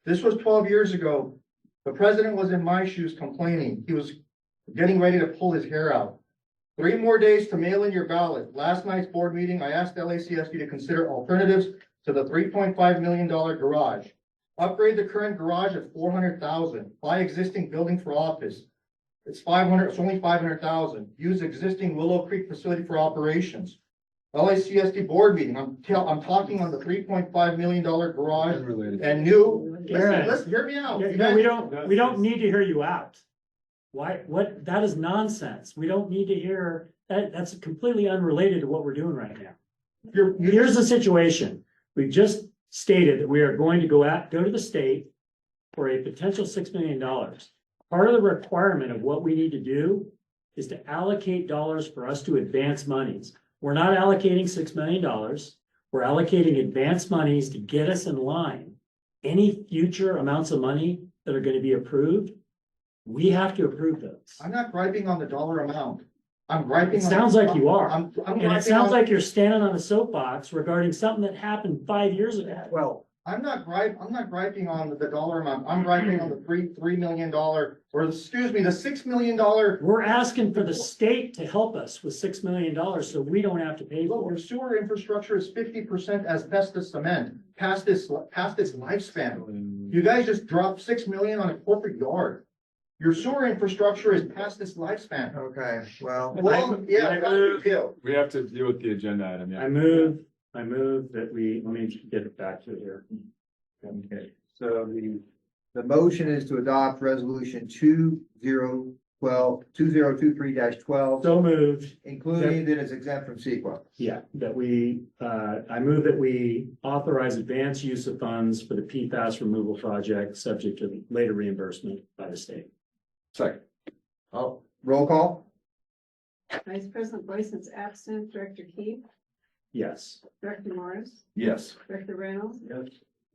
This was 12 years ago. The president was in my shoes complaining. He was getting ready to pull his hair out. 3 more days to mail in your ballot. Last night's board meeting, I asked LACSD to consider alternatives to the $3.5 million garage. Upgrade the current garage at $400,000. Buy existing building for office. It's only $500,000. Use existing Willow Creek facility for operations. LACSD board meeting. I'm talking on the $3.5 million garage and new. Listen, hear me out. Yeah, we don't need to hear you out. Why, that is nonsense. We don't need to hear, that's completely unrelated to what we're doing right now. Here's the situation. We just stated that we are going to go to the state for a potential $6 million. Part of the requirement of what we need to do is to allocate dollars for us to advance monies. We're not allocating $6 million. We're allocating advance monies to get us in line. Any future amounts of money that are going to be approved, we have to approve those. I'm not griping on the dollar amount. I'm griping. It sounds like you are. I'm And it sounds like you're standing on a soapbox regarding something that happened 5 years ago. Well, I'm not griping on the dollar amount. I'm griping on the $3 million, or excuse me, the $6 million. We're asking for the state to help us with $6 million so we don't have to pay Look, for your it. sewer infrastructure is 50% asbestos cement past its lifespan. You guys just dropped $6 million on a corporate yard. Your sewer infrastructure is past its lifespan. Okay, well. Well, yeah, I that's move- the deal. We have to deal with the agenda item, yeah. I move that we, let me get it back to here. Okay, so the motion is to adopt resolution 2023-12, So moved. including that it's exempt from CEQA. Yeah, that we, I move that we authorize advanced use of funds for the PFAS removal project, subject to later reimbursement by the state. Second. Oh, roll call? Vice President Boyce is absent. Director Keith, Yes. Director Morris, Yes. Director Reynolds,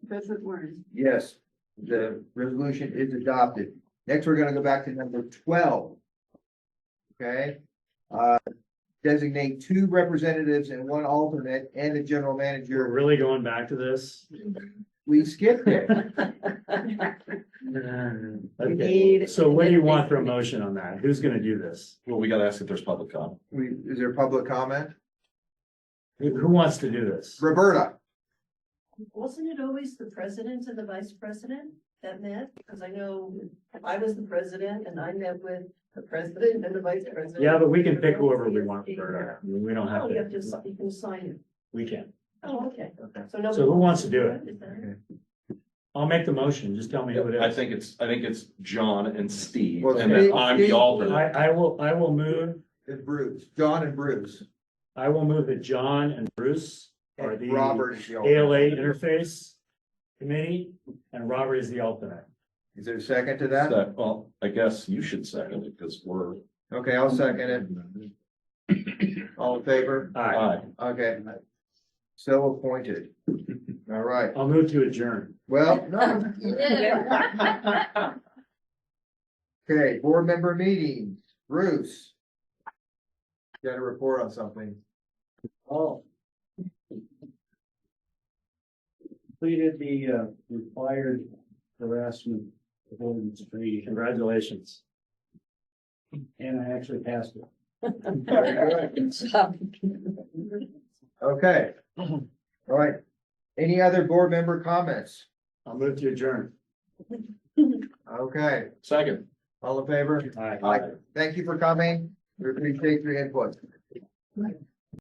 President Warren. Yes, the resolution is adopted. Next, we're gonna go back to number 12. Okay, designate 2 representatives and 1 alternate and the general You're manager. really going back to this? We skipped it. Okay, so what do you want for a motion on that? Who's gonna do this? Well, we gotta ask if there's public comment. Is there public comment? Who wants to do this? Roberta? Wasn't it always the president and the vice president that met? Because I know I was the president and I met with the president and the vice president. Yeah, but we can pick whoever we want, Roberta. I mean, we don't have Oh, you have to, to, you can sign it. we can. Oh, okay. So who wants to do it? Is that- I'll make the motion. Just tell me who it is. I think it's John and Steve, Well, and then Steve- I'm the alternate. I will move, It's Bruce, John and Bruce. I will move that John and Bruce are And the Robert is the alternate. ALA interface committee, and Robert is the alternate. Is there a second to that? Well, I guess you should second it because we're. Okay, I'll second it. All in favor? Aye. Okay. So appointed. All right. I'll move to adjourn. Well, no. Okay, board member meetings. Bruce. Got a report on something. Oh. Completed the required harassment avoidance training, Congratulations. and I actually passed it. Very Good job. Okay. All right. Any other board member comments? I'll move to adjourn. Okay, Second. all in favor? Aye. Thank you for coming. We appreciate your input.